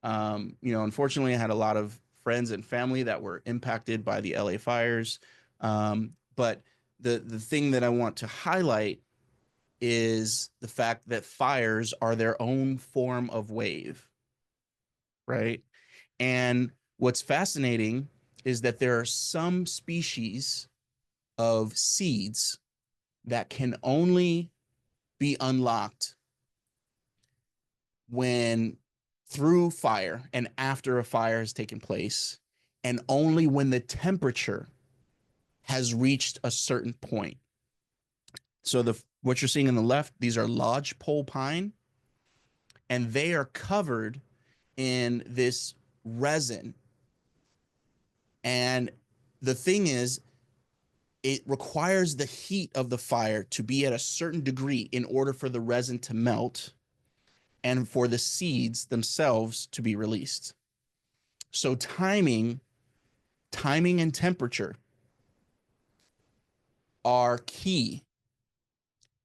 unfortunately, I had a lot of friends and family that were impacted by the LA fires. But the thing that I want to highlight is the fact that fires are their own form of wave, right? And what's fascinating is that there are some species of seeds that can only be unlocked when through fire and after a fire has taken place, and only when the temperature has reached a certain point. So what you're seeing on the left, these are lodgepole pine, and they are covered in this resin. And the thing is, it requires the heat of the fire to be at a certain degree in order for the resin to melt and for the seeds themselves to be released. So timing and temperature are key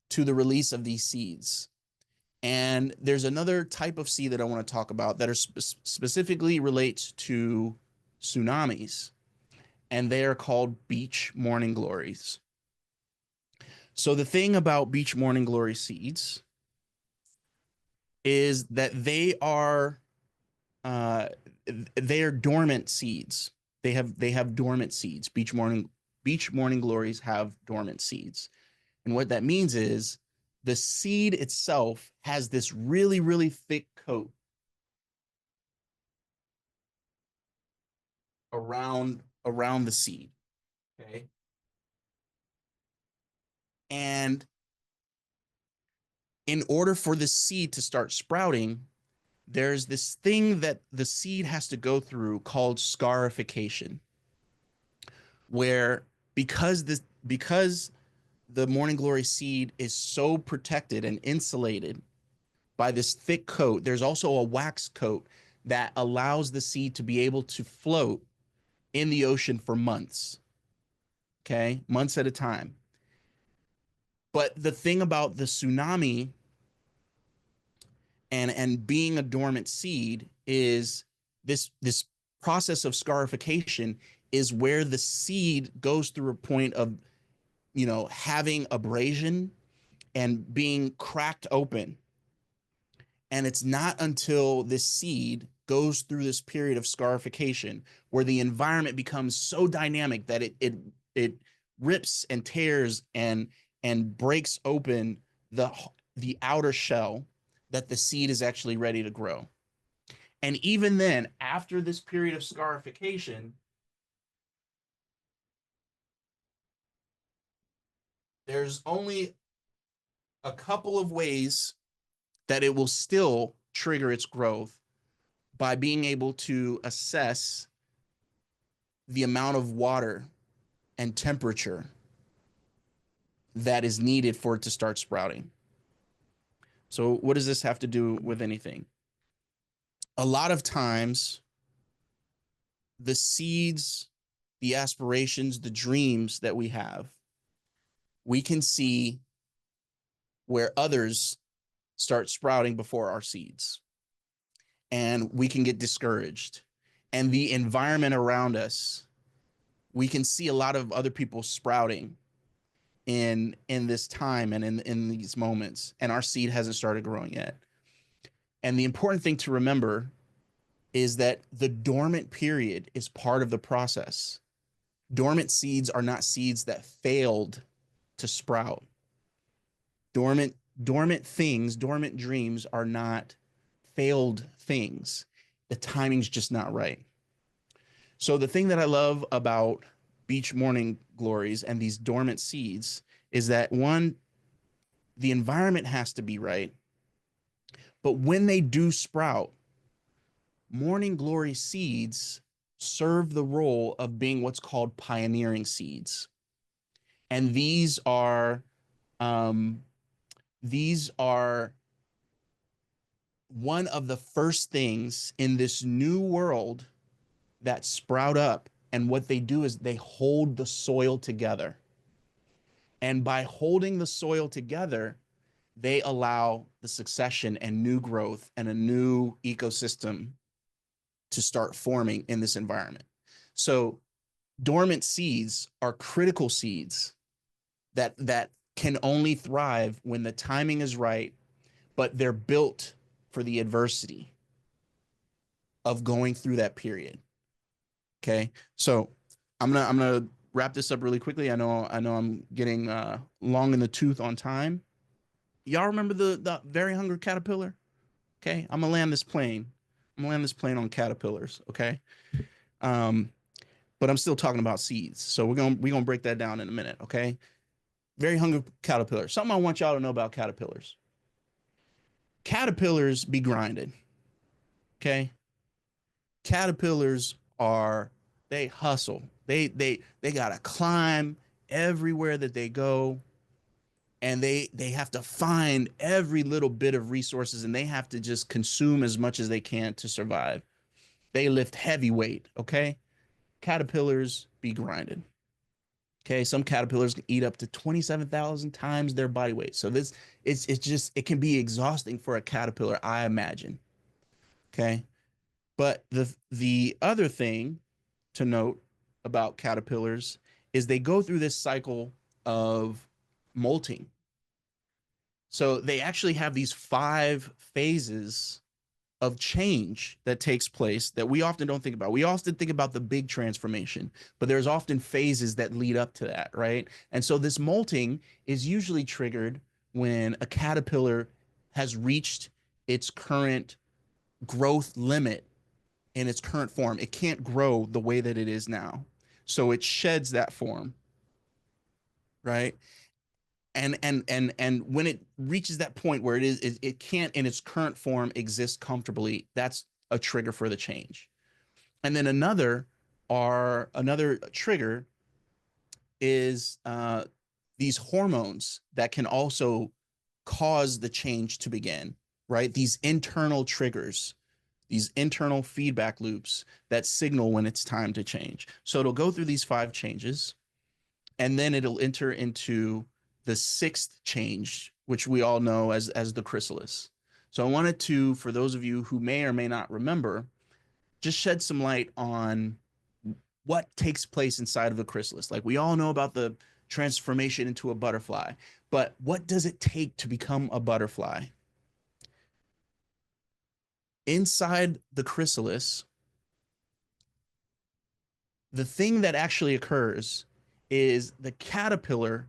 to the release of these seeds. And there's another type of seed that I want to talk about that are specifically relates to tsunamis, and they are called beach morning glories. So the thing about beach morning glory seeds is that they are dormant seeds. They have dormant seeds. Beach morning glories have dormant seeds. And what that means is the seed itself has this really, really thick coat around the seed. Okay. And in order for the seed to start sprouting, there's this thing that the seed has to go through called scarification, where because the morning glory seed is so protected and insulated by this thick coat, there's also a wax coat that allows the seed to be able to float in the ocean for months. Okay, months at a time. But the thing about the tsunami and being a dormant seed is this process of scarification is where the seed goes through a point of having abrasion and being cracked open. And it's not until this seed goes through this period of scarification where the environment becomes so dynamic that it rips and tears and breaks open the outer shell, that the seed is actually ready to grow. And even then, after this period of scarification, there's only a couple of ways that it will still trigger its growth by being able to assess the amount of water and temperature that is needed for it to start sprouting. So what does this have to do with anything? A lot of times, the seeds, the aspirations, the dreams that we have, we can see where others start sprouting before our seeds. And we can get discouraged. And the environment around us, we can see a lot of other people sprouting in this time and in these moments, and our seed hasn't started growing yet. And the important thing to remember is that the dormant period is part of the process. Dormant seeds are not seeds that failed to sprout. Dormant things, dormant dreams are not failed things. The timing's just not right. So the thing that I love about beach morning glories and these dormant seeds is that, one, the environment has to be right. But when they do sprout, morning glory seeds serve the role of being what's called pioneering seeds. And these are one of the first things in this new world that sprout up. And what they do is they hold the soil together. And by holding the soil together, they allow the succession and new growth and a new ecosystem to start forming in this environment. So dormant seeds are critical seeds that can only thrive when the timing is right, but they're built for the adversity of going through that period. Okay. So I'm gonna wrap this up really quickly. I know I'm getting long in the tooth on time. Y'all remember the very hungry caterpillar? Okay. I'm gonna land this plane. I'm gonna land this plane on caterpillars. Okay. But I'm still talking about seeds. So we're gonna break that down in a minute. Okay. Very hungry caterpillar. Something I want y'all to know about caterpillars. Caterpillars be grinded. Okay. Caterpillars they hustle. They gotta climb everywhere that they go, and they have to find every little bit of resources, and they have to just consume as much as they can to survive. They lift heavy weight. Okay. Caterpillars be grinded. Okay, some caterpillars can eat up to 27,000 times their body weight. So it can be exhausting for a caterpillar, I imagine. Okay, but the other thing to note about caterpillars is they go through this cycle of molting. So they actually have these 5 phases of change that takes place that we often don't think about. We often think about the big transformation, but there's often phases that lead up to that, right? And so this molting is usually triggered when a caterpillar has reached its current growth limit in its current form. It can't grow the way that it is now. So it sheds that form, right? And when it reaches that point where it can't in its current form exist comfortably, that's a trigger for the change. And then another trigger is these hormones that can also cause the change to begin, right? These internal triggers, these internal feedback loops that signal when it's time to change. So it'll go through these 5 changes, and then it'll enter into the 6th change, which we all know as the chrysalis. So I wanted to, for those of you who may or may not remember, just shed some light on what takes place inside of the chrysalis. Like, we all know about the transformation into a butterfly, but what does it take to become a butterfly? Inside the chrysalis, the thing that actually occurs is the caterpillar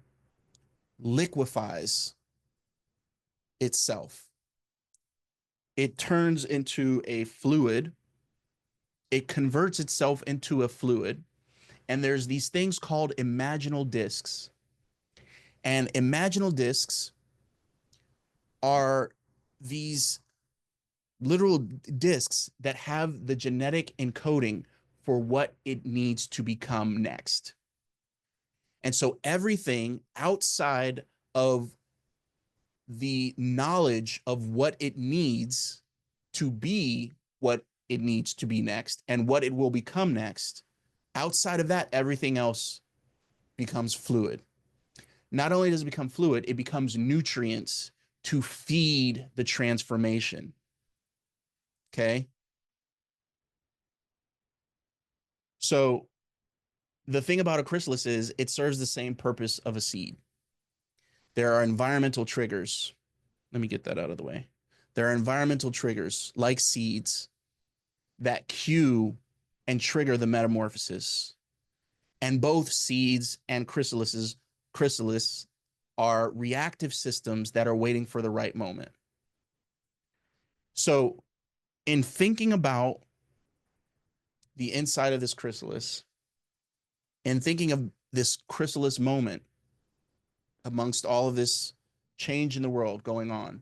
liquefies itself. It turns into a fluid. It converts itself into a fluid. And there's these things called imaginal discs. And imaginal discs are these literal discs that have the genetic encoding for what it needs to become next. And so everything outside of the knowledge of what it needs to be what it needs to be next and what it will become next, outside of that, everything else becomes fluid. Not only does it become fluid, it becomes nutrients to feed the transformation. Okay. So the thing about a chrysalis is it serves the same purpose of a seed. There are environmental triggers. Let me get that out of the way. There are environmental triggers like seeds that cue and trigger the metamorphosis. And both seeds and chrysalis are reactive systems that are waiting for the right moment. So in thinking about the inside of this chrysalis and thinking of this chrysalis moment amongst all of this change in the world going on,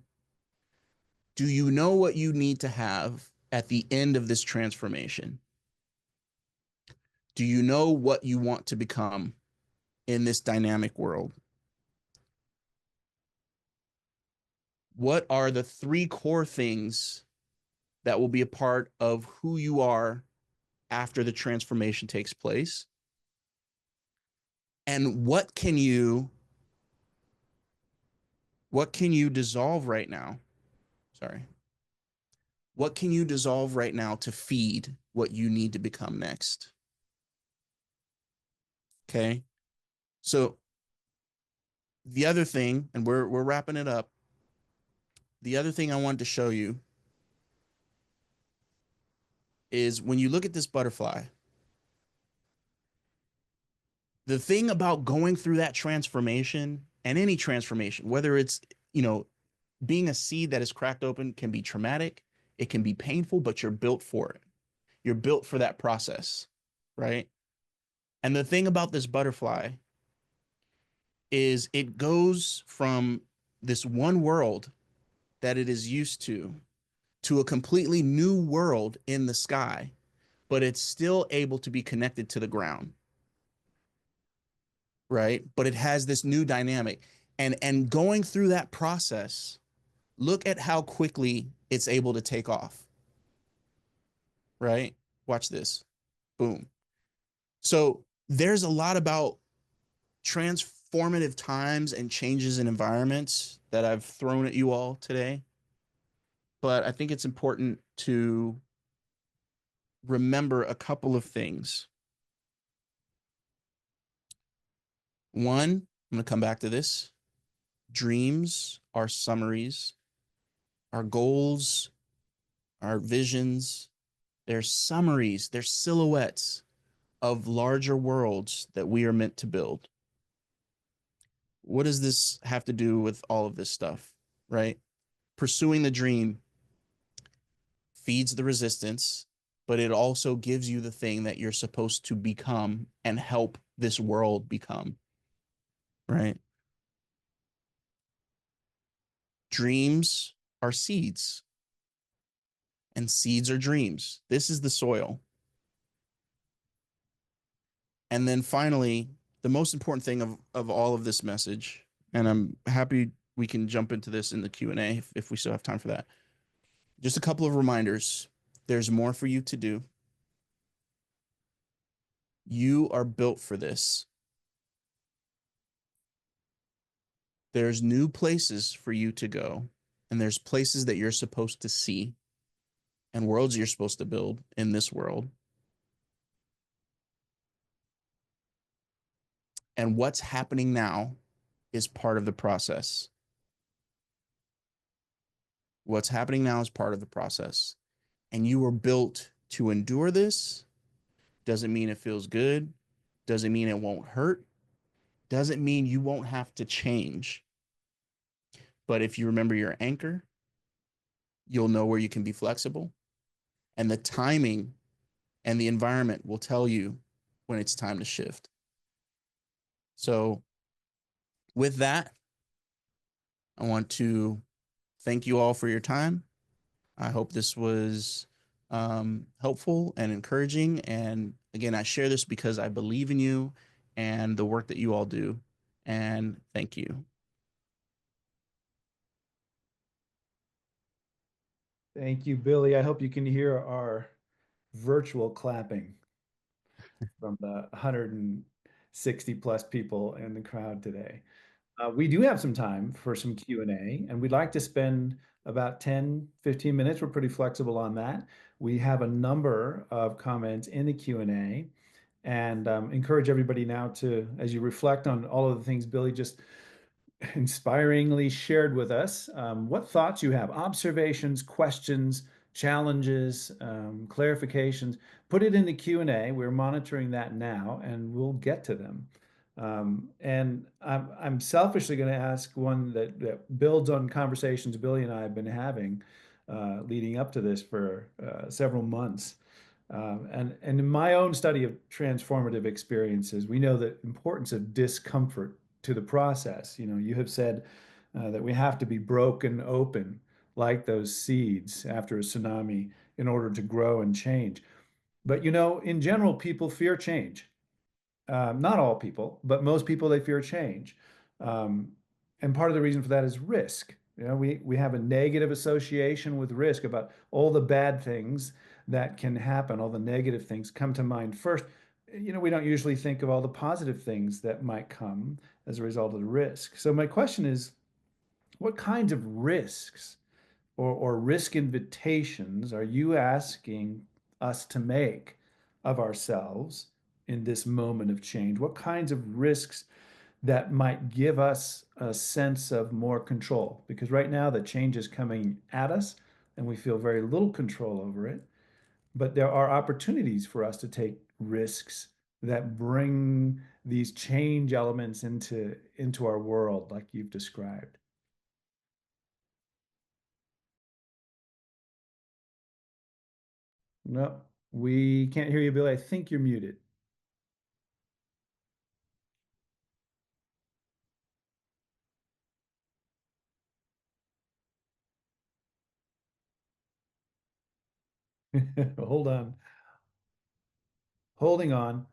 do you know what you need to have at the end of this transformation? Do you know what you want to become in this dynamic world? What are the 3 core things that will be a part of who you are after the transformation takes place? And what can you dissolve right now? Sorry. What can you dissolve right now to feed what you need to become next? Okay. So the other thing, and we're wrapping it up. The other thing I wanted to show you is when you look at this butterfly, the thing about going through that transformation, and any transformation, whether it's, you know, being a seed that is cracked open, can be traumatic, it can be painful, but you're built for it. You're built for that process, right? And the thing about this butterfly is it goes from this one world that it is used to a completely new world in the sky, but it's still able to be connected to the ground, right? But it has this new dynamic. And going through that process, look at how quickly it's able to take off, right? Watch this. Boom. So there's a lot about transformative times and changes in environments that I've thrown at you all today. But I think it's important to remember a couple of things. One, I'm going to come back to this. Dreams are summaries, our goals, our visions, they're summaries, they're silhouettes of larger worlds that we are meant to build. What does this have to do with all of this stuff, right? Pursuing the dream feeds the resistance, but it also gives you the thing that you're supposed to become and help this world become, right? Dreams are seeds, and seeds are dreams. This is the soil. And then finally, the most important thing of all of this message, and I'm happy we can jump into this in the Q&A if we still have time for that. Just a couple of reminders. There's more for you to do. You are built for this. There's new places for you to go, and there's places that you're supposed to see and worlds you're supposed to build in this world. And what's happening now is part of the process. What's happening now is part of the process. And you were built to endure this. Doesn't mean it feels good. Doesn't mean it won't hurt. Doesn't mean you won't have to change. But if you remember your anchor, you'll know where you can be flexible. And the timing and the environment will tell you when it's time to shift. So with that, I want to thank you all for your time. I hope this was helpful and encouraging. And again, I share this because I believe in you and the work that you all do. And thank you. Thank you, Billy. I hope you can hear our virtual clapping from the 160 plus people in the crowd today. We do have some time for some Q&A, and we'd like to spend about 10, 15 minutes. We're pretty flexible on that. We have a number of comments in the Q&A, and encourage everybody now to, as you reflect on all of the things Billy just inspiringly shared with us, what thoughts you have, observations, questions, challenges, clarifications. Put it in the Q&A. We're monitoring that now, and we'll get to them. And I'm selfishly going to ask one that builds on conversations Billy and I have been having leading up to this for several months. And in my own study of transformative experiences, we know the importance of discomfort to the process. You know, you have said that we have to be broken open like those seeds after a tsunami in order to grow and change. But in general, people fear change. Not all people, but most people, they fear change. Um, and part of the reason for that is risk. We have a negative association with risk about all the bad things that can happen, all the negative things come to mind first. We don't usually think of all the positive things that might come as a result of the risk. So my question is, what kinds of risks or risk invitations are you asking us to make of ourselves in this moment of change? What kinds of risks that might give us a sense of more control? Because right now the change is coming at us and we feel very little control over it. But there are opportunities for us to take risks that bring these change elements into our world, like you've described. No, we can't hear you, Billy. I think you're muted. Hold on. Holding on.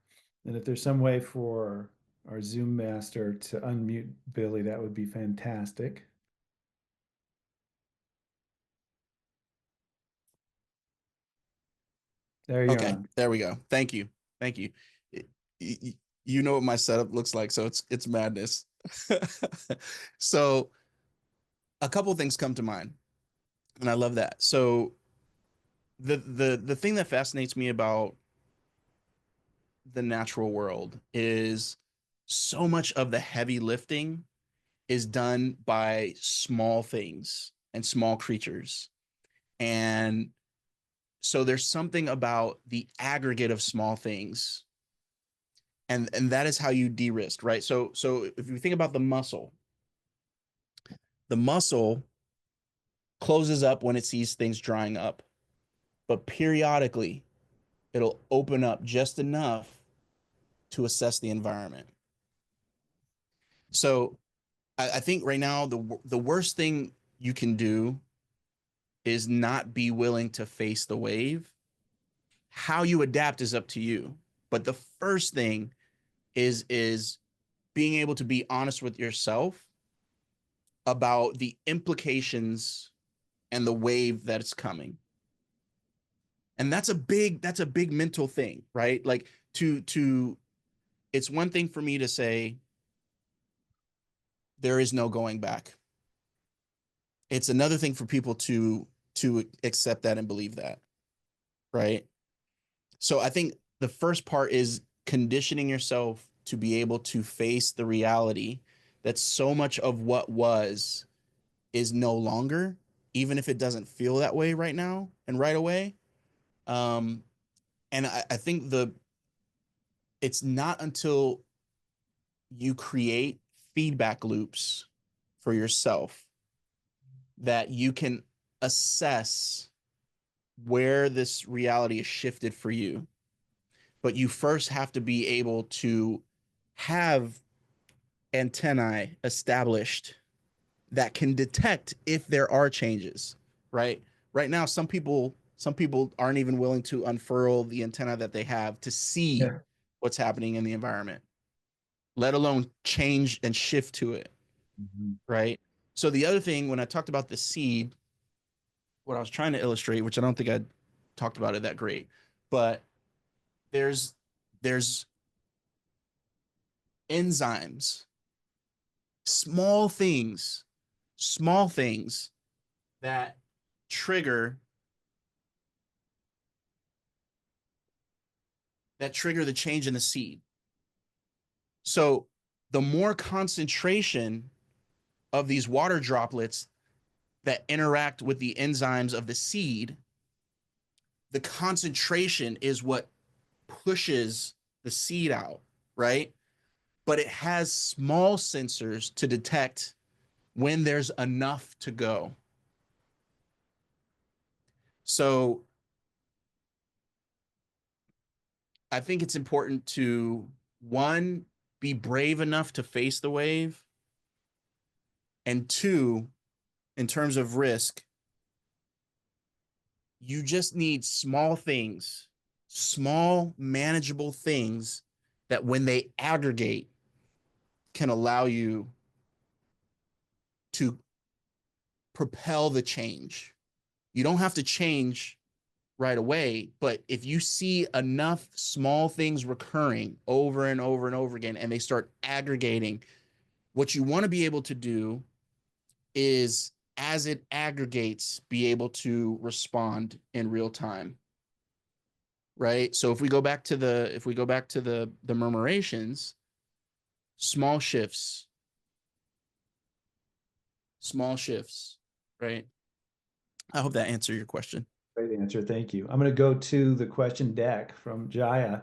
And if there's some way for our Zoom master to unmute Billy, that would be fantastic. There you're Okay, on. there we go. Thank you. Thank you. It- y- you know what my setup looks like, so it's madness. So a couple things come to mind, and I love that. So the thing that fascinates me about the natural world is so much of the heavy lifting is done by small things and small creatures. And so there's something about the aggregate of small things, and that is how you de-risk, right? So if you think about the muscle closes up when it sees things drying up, but periodically it'll open up just enough to assess the environment. So I think right now the worst thing you can do is not be willing to face the wave. How you adapt is up to you. But the first thing is being able to be honest with yourself about the implications and the wave that's coming. And that's a big mental thing, right? Like to it's one thing for me to say there is no going back. It's another thing for people to accept that and believe that, right? So I think the first part is conditioning yourself to be able to face the reality that so much of what was is no longer, even if it doesn't feel that way right now and right away. Um, and I think it's not until you create feedback loops for yourself that you can assess where this reality is shifted for you. But you first have to be able to have antennae established that can detect if there are changes, right? Right now, some people aren't even willing to unfurl the antenna that they have to see Yeah. what's happening in the environment, let alone change and shift to it, Mhm. right? So the other thing, when I talked about the seed, what I was trying to illustrate, which I don't think I talked about it that great, but there's there's enzymes, small things, small things that trigger the change in the seed. So the more concentration of these water droplets that interact with the enzymes of the seed, the concentration is what pushes the seed out, right? But it has small sensors to detect when there's enough to go. So I think it's important to, one, be brave enough to face the wave, and two, in terms of risk, you just need small things small, manageable things that when they aggregate can allow you to propel the change. You don't have to change right away, but if you see enough small things recurring over and over and over again, and they start aggregating, what you want to be able to do is, as it aggregates, be able to respond in real time. Right? So if we go back to the murmurations, small shifts, right? I hope that answered your question. Great answer. Thank you. I'm going to go to the question deck from Jaya.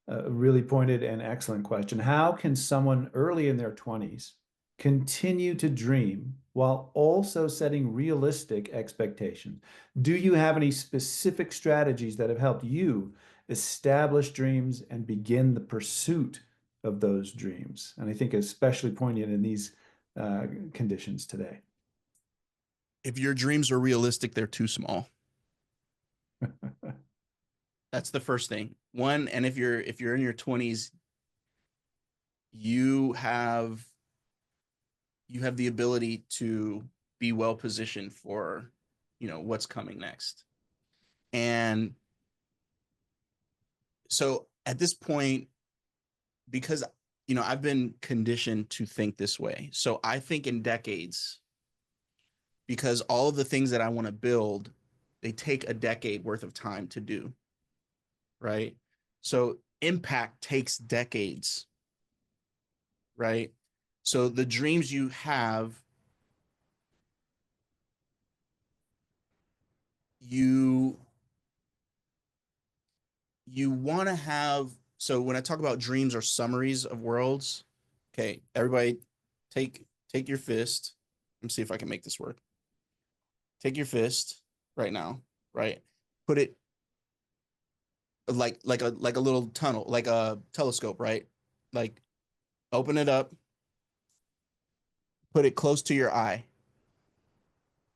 A really pointed and excellent question. How can someone early in their 20s continue to dream while also setting realistic expectations? Do you have any specific strategies that have helped you establish dreams and begin the pursuit of those dreams? And I think especially poignant in these conditions today. If your dreams are realistic, they're too small. That's the first thing. One, and if you're in your 20s, you have the ability to be well positioned for, what's coming next. And so at this point, because I've been conditioned to think this way, so I think in decades, because all of the things that I want to build, they take a decade worth of time to do, right? So impact takes decades, right? So the dreams you have, you want to have. So when I talk about dreams or summaries of worlds, okay, everybody take your fist. Let me see if I can make this work. Take your fist right now, right? Put it like a little tunnel, like a telescope, right? Like open it up, put it close to your eye,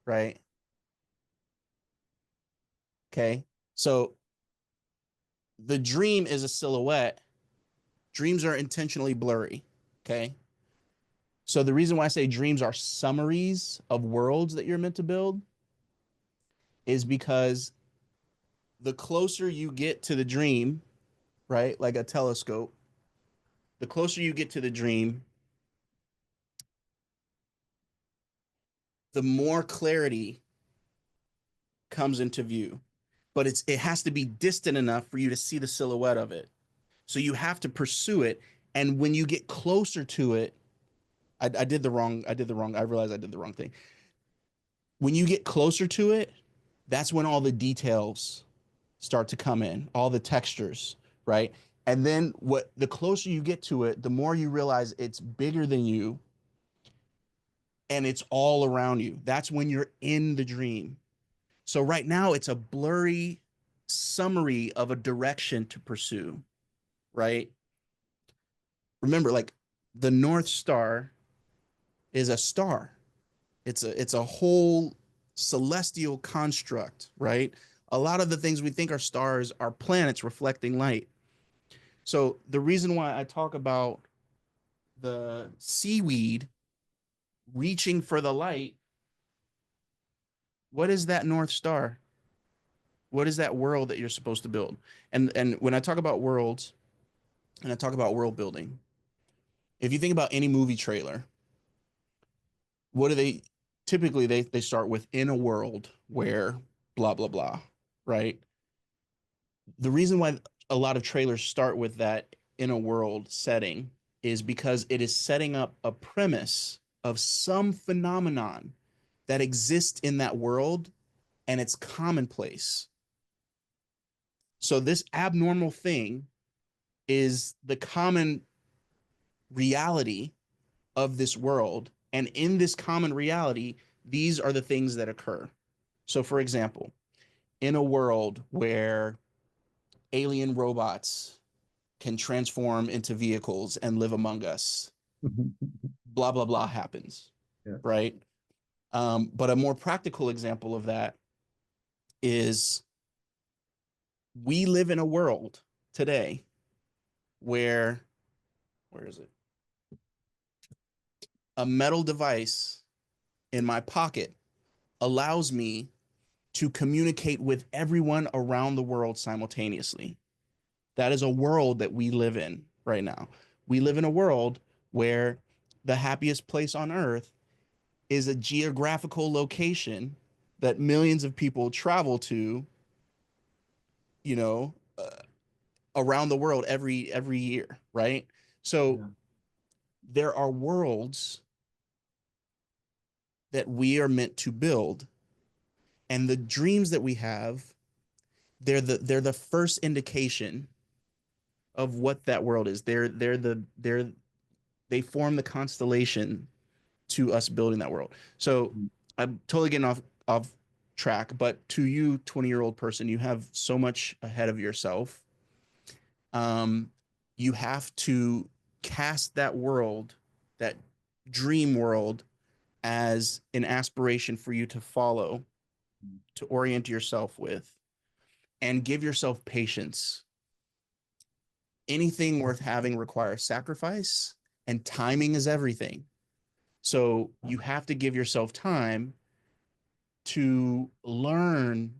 right? Okay. So the dream is a silhouette. Dreams are intentionally blurry, okay? So the reason why I say dreams are summaries of worlds that you're meant to build is because the closer you get to the dream, right? Like a telescope, the closer you get to the dream, the more clarity comes into view. But it has to be distant enough for you to see the silhouette of it. So you have to pursue it. And when you get closer to it, I realized I did the wrong thing. When you get closer to it, that's when all the details start to come in, all the textures, right? And then the closer you get to it, the more you realize it's bigger than you and it's all around you. That's when you're in the dream. So right now it's a blurry summary of a direction to pursue, right? Remember, like the North Star is a star. It's a whole celestial construct, right? A lot of the things we think are stars are planets reflecting light. So the reason why I talk about the seaweed reaching for the light, what is that North Star? What is that world that you're supposed to build? And when I talk about worlds and I talk about world building, if you think about any movie trailer, what do they typically they start with in a world where blah blah blah, right? The reason why a lot of trailers start with that in a world setting is because it is setting up a premise of some phenomenon that exists in that world and it's commonplace. So this abnormal thing is the common reality of this world. And in this common reality, these are the things that occur. So, for example, in a world where alien robots can transform into vehicles and live among us, blah, blah, blah happens, Yeah. right? But a more practical example of that is we live in a world today where is it? A metal device in my pocket allows me to communicate with everyone around the world simultaneously. That is a world that we live in right now. We live in a world where the happiest place on earth is a geographical location that millions of people travel to, you know, around the world every year, right? So Yeah. there are worlds that we are meant to build, and the dreams that we have, they're the first indication of what that world is. They form the constellation to us building that world. So Mm. I'm totally getting off track, but to you, 20-year-old person, you have so much ahead of yourself. You have to cast that world, that dream world, as an aspiration for you to follow, to orient yourself with, and give yourself patience. Anything worth having requires sacrifice, and timing is everything. So you have to give yourself time to learn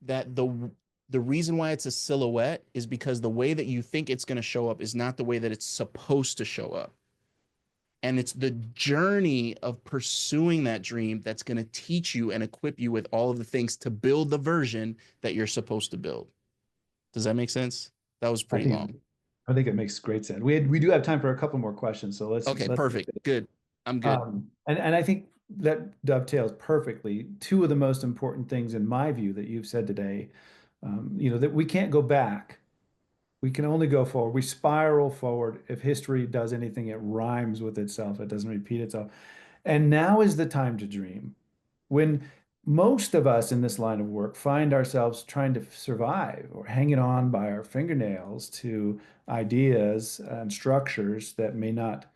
that the reason why it's a silhouette is because the way that you think it's going to show up is not the way that it's supposed to show up. And it's the journey of pursuing that dream that's going to teach you and equip you with all of the things to build the version that you're supposed to build. Does that make sense? That was I pretty think long. I think it makes great sense. We do have time for a couple more questions, so Okay, let's perfect. Good. I'm good. and I think that dovetails perfectly. Two of the most important things in my view that you've said today, that we can't go back. We can only go forward. We spiral forward. If history does anything, it rhymes with itself. It doesn't repeat itself. And now is the time to dream. When most of us in this line of work find ourselves trying to survive or hanging on by our fingernails to ideas and structures that may not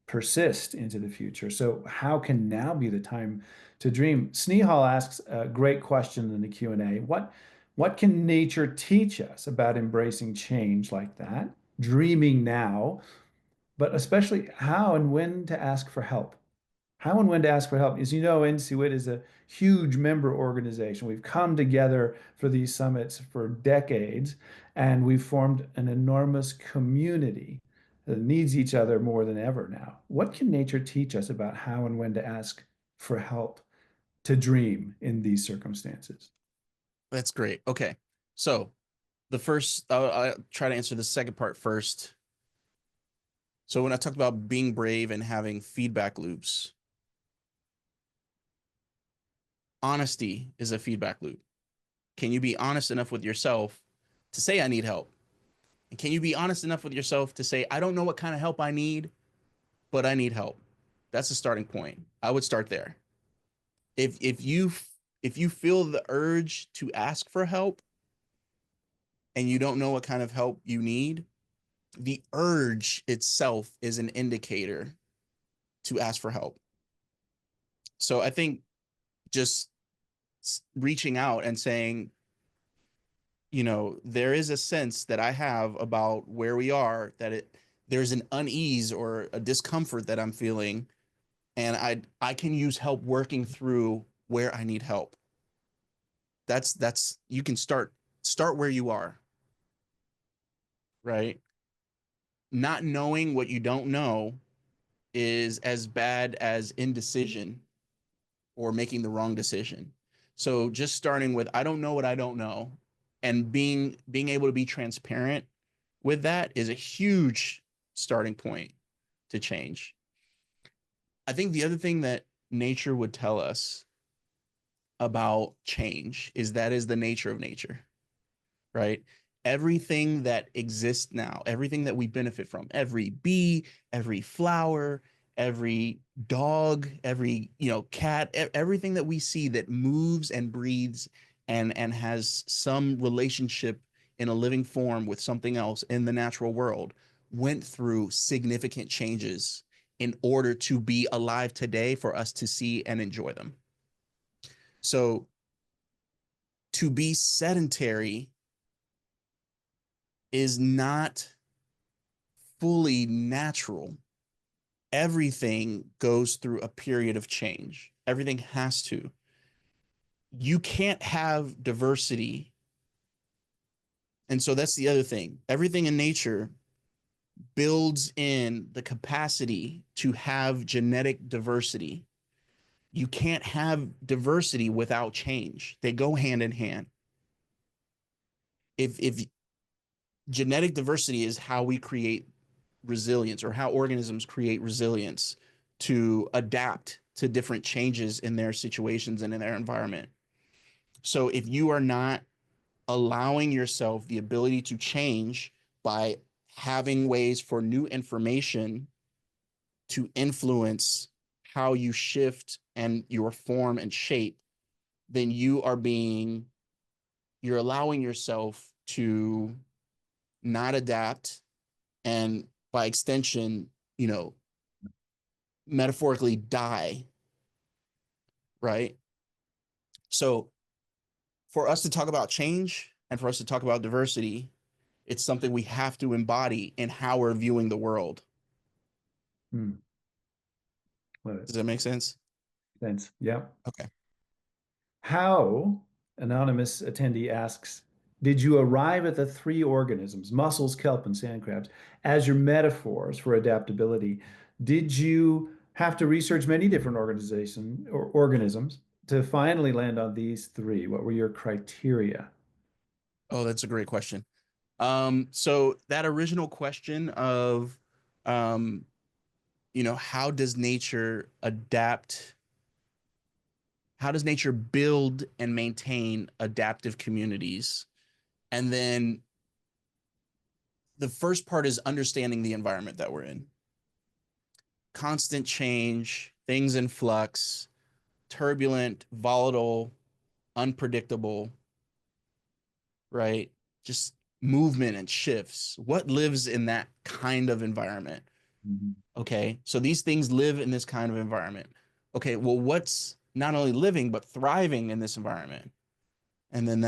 persist into the future. So how can now be the time to dream? Snehal asks a great question in the Q&A. What can nature teach us about embracing change like that, dreaming now, but especially how and when to ask for help? How and when to ask for help. As you know, NCWIT is a huge member organization. We've come together for these summits for decades, and we've formed an enormous community that needs each other more than ever now. What can nature teach us about how and when to ask for help to dream in these circumstances? That's great. Okay. So the first, I'll try to answer the second part first. So when I talked about being brave and having feedback loops, honesty is a feedback loop. Can you be honest enough with yourself to say, I need help? And can you be honest enough with yourself to say, I don't know what kind of help I need, but I need help? That's the starting point. I would start there. If you feel the urge to ask for help and you don't know what kind of help you need, the urge itself is an indicator to ask for help. So I think just reaching out and saying, there is a sense that I have about where we are, that there's an unease or a discomfort that I'm feeling, and I can use help working through where I need help. That's you can start where you are, right? Not knowing what you don't know is as bad as indecision or making the wrong decision. So just starting with, I don't know what I don't know, and being able to be transparent with that is a huge starting point to change. I think the other thing that nature would tell us about change is that is the nature of nature, right? Everything that exists now, everything that we benefit from, every bee, every flower, every dog, every cat, everything that we see that moves and breathes and has some relationship in a living form with something else in the natural world went through significant changes in order to be alive today for us to see and enjoy them. So to be sedentary is not fully natural. Everything goes through a period of change. Everything has to. You can't have diversity. And so that's the other thing. Everything in nature builds in the capacity to have genetic diversity. You can't have diversity without change. They go hand in hand. If genetic diversity is how we create resilience, or how organisms create resilience to adapt to different changes in their situations and in their environment. So if you are not allowing yourself the ability to change by having ways for new information to influence how you shift and your form and shape, then you're allowing yourself to not adapt, and by extension, metaphorically die, right? So for us to talk about change and for us to talk about diversity, it's something we have to embody in how we're viewing the world. Hmm. Love it. Does that make sense? Thanks. Yeah. Okay. How, anonymous attendee asks, did you arrive at the three organisms, mussels, kelp, and sand crabs, as your metaphors for adaptability? Did you have to research many different organisms to finally land on these three? What were your criteria? Oh, that's a great question. So that original question of, um, how does nature adapt? How does nature build and maintain adaptive communities? And then the first part is understanding the environment that we're in. Constant change, things in flux, turbulent, volatile, unpredictable, right? Just movement and shifts. What lives in that kind of environment? Mhm. Okay. So these things live in this kind of environment. Okay. Well, what's not only living, but thriving in this environment? And then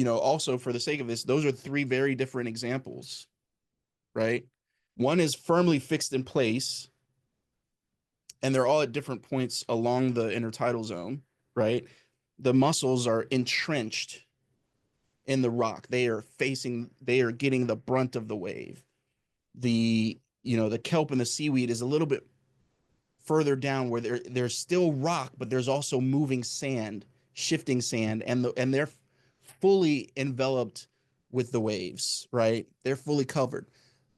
also for the sake of this, those are three very different examples, right? One is firmly fixed in place, and they're all at different points along the intertidal zone, right? The mussels are entrenched in the rock. They are getting the brunt of the wave. The kelp and the seaweed is a little bit further down, where there's still rock, but there's also moving sand, shifting sand, and they're fully enveloped with the waves, right? They're fully covered.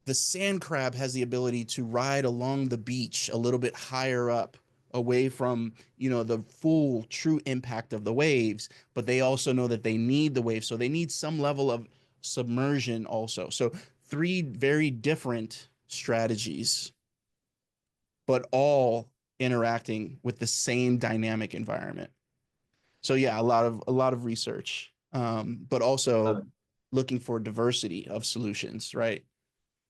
The sand crab has the ability to ride along the beach a little bit higher up, away from the full true impact of the waves, but they also know that they need the waves, so they need some level of submersion also. So three very different strategies, but all interacting with the same dynamic environment. So yeah, a lot of research, but Love also it. looking for diversity of solutions, right?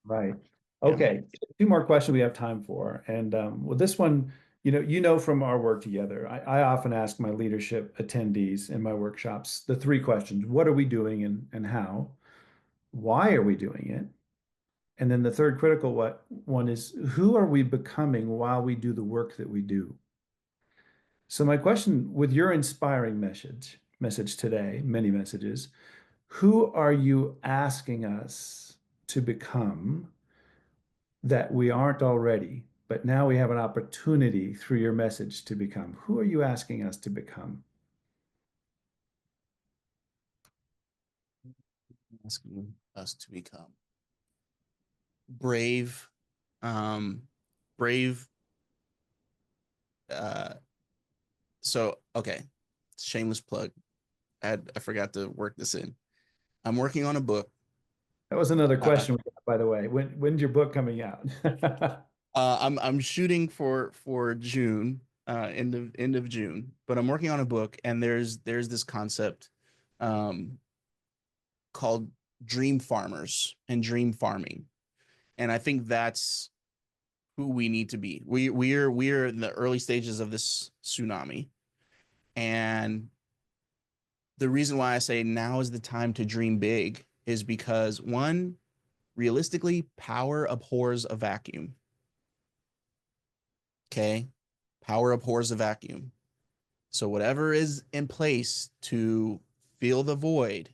Right. Yeah. Okay. Two more questions we have time for. And well, this one, from our work together, I often ask my leadership attendees in my workshops the three questions: what are we doing and how? Why are we doing it? And then the third critical one is, who are we becoming while we do the work that we do? So my question with your inspiring message today, many messages, who are you asking us to become that we aren't already, but now we have an opportunity through your message to become? Who are you asking us to become? Asking us to become brave, um, brave. Uh, so okay, shameless plug. I forgot to work this in. I'm working on a book. That was another Uh, question, by the way. When's your book coming out? I'm shooting for June, end of June, but I'm working on a book, and there's this concept, um, called dream farmers and dream farming, and I think that's who we need to be. We're in the early stages of this tsunami, and the reason why I say now is the time to dream big is because, one, realistically, power abhors a vacuum. Okay. Power abhors a vacuum. So whatever is in place to fill the void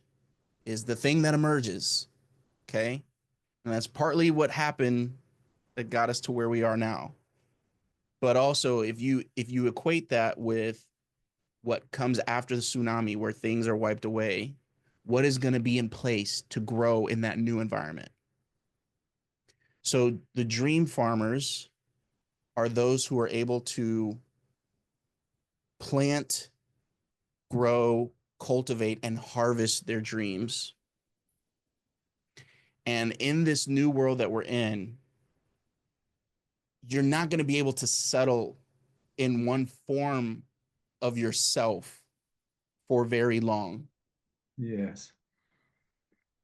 is the thing that emerges. Okay. And that's partly what happened that got us to where we are now. But also, if you equate that with what comes after the tsunami, where things are wiped away, what is going to be in place to grow in that new environment? So the dream farmers are those who are able to plant, grow, cultivate, and harvest their dreams. And in this new world that we're in, you're not going to be able to settle in one form of yourself for very long. Yes.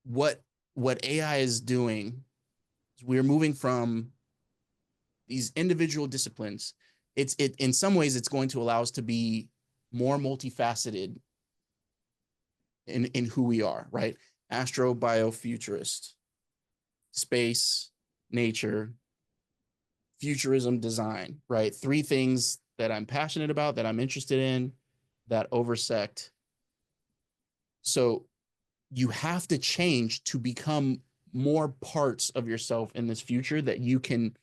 What AI is doing is we're moving from these individual disciplines. It in some ways it's going to allow us to be more multifaceted in who we are, right? Astrobiofuturist, space, nature, futurism, design, right? Three things that I'm passionate about, that I'm interested in, that oversect. So you have to change to become more parts of yourself in this future that you can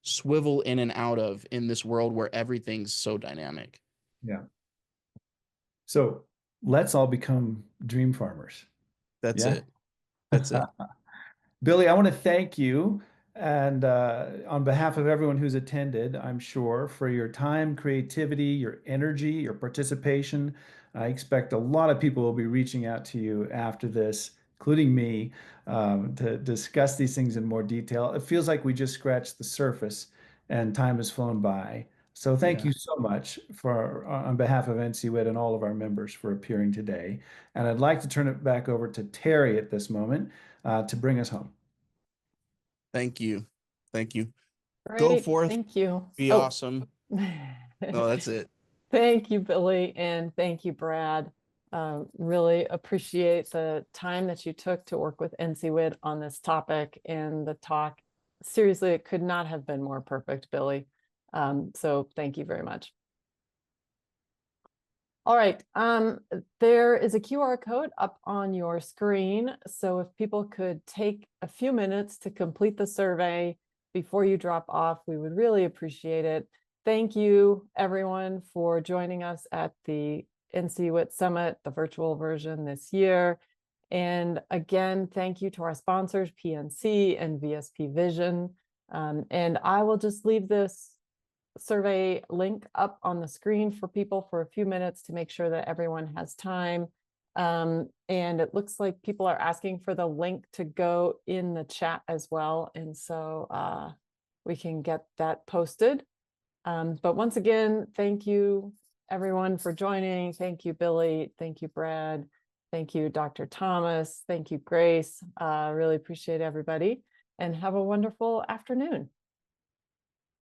swivel in and out of in this world where everything's so dynamic. Yeah. So let's all become dream farmers. That's Yeah. it. That's it. Billy, I want to thank you and on behalf of everyone who's attended, I'm sure, for your time, creativity, your energy, your participation. I expect a lot of people will be reaching out to you after this, including me, to discuss these things in more detail. It feels like we just scratched the surface and time has flown by. So thank Yeah. you so much for on behalf of NCWIT and all of our members for appearing today. And I'd like to turn it back over to Terry at this moment to bring us home. Thank you. Thank you. Go Great, forth, thank you. be Oh. awesome. No, that's it. Thank you, Billy, and thank you, Brad. Really appreciate the time that you took to work with NCWIT on this topic and the talk. Seriously, it could not have been more perfect, Billy. So thank you very much. All right, there is a QR code up on your screen. So if people could take a few minutes to complete the survey before you drop off, we would really appreciate it. Thank you, everyone, for joining us at the NCWIT Summit, the virtual version this year. And again, thank you to our sponsors, PNC and VSP Vision. And I will just leave this survey link up on the screen for people for a few minutes to make sure that everyone has time. And it looks like people are asking for the link to go in the chat as well. And so we can get that posted. But once again, thank you everyone for joining. Thank you, Billy. Thank you, Brad. Thank you, Dr. Thomas. Thank you, Grace. Really appreciate everybody and have a wonderful afternoon.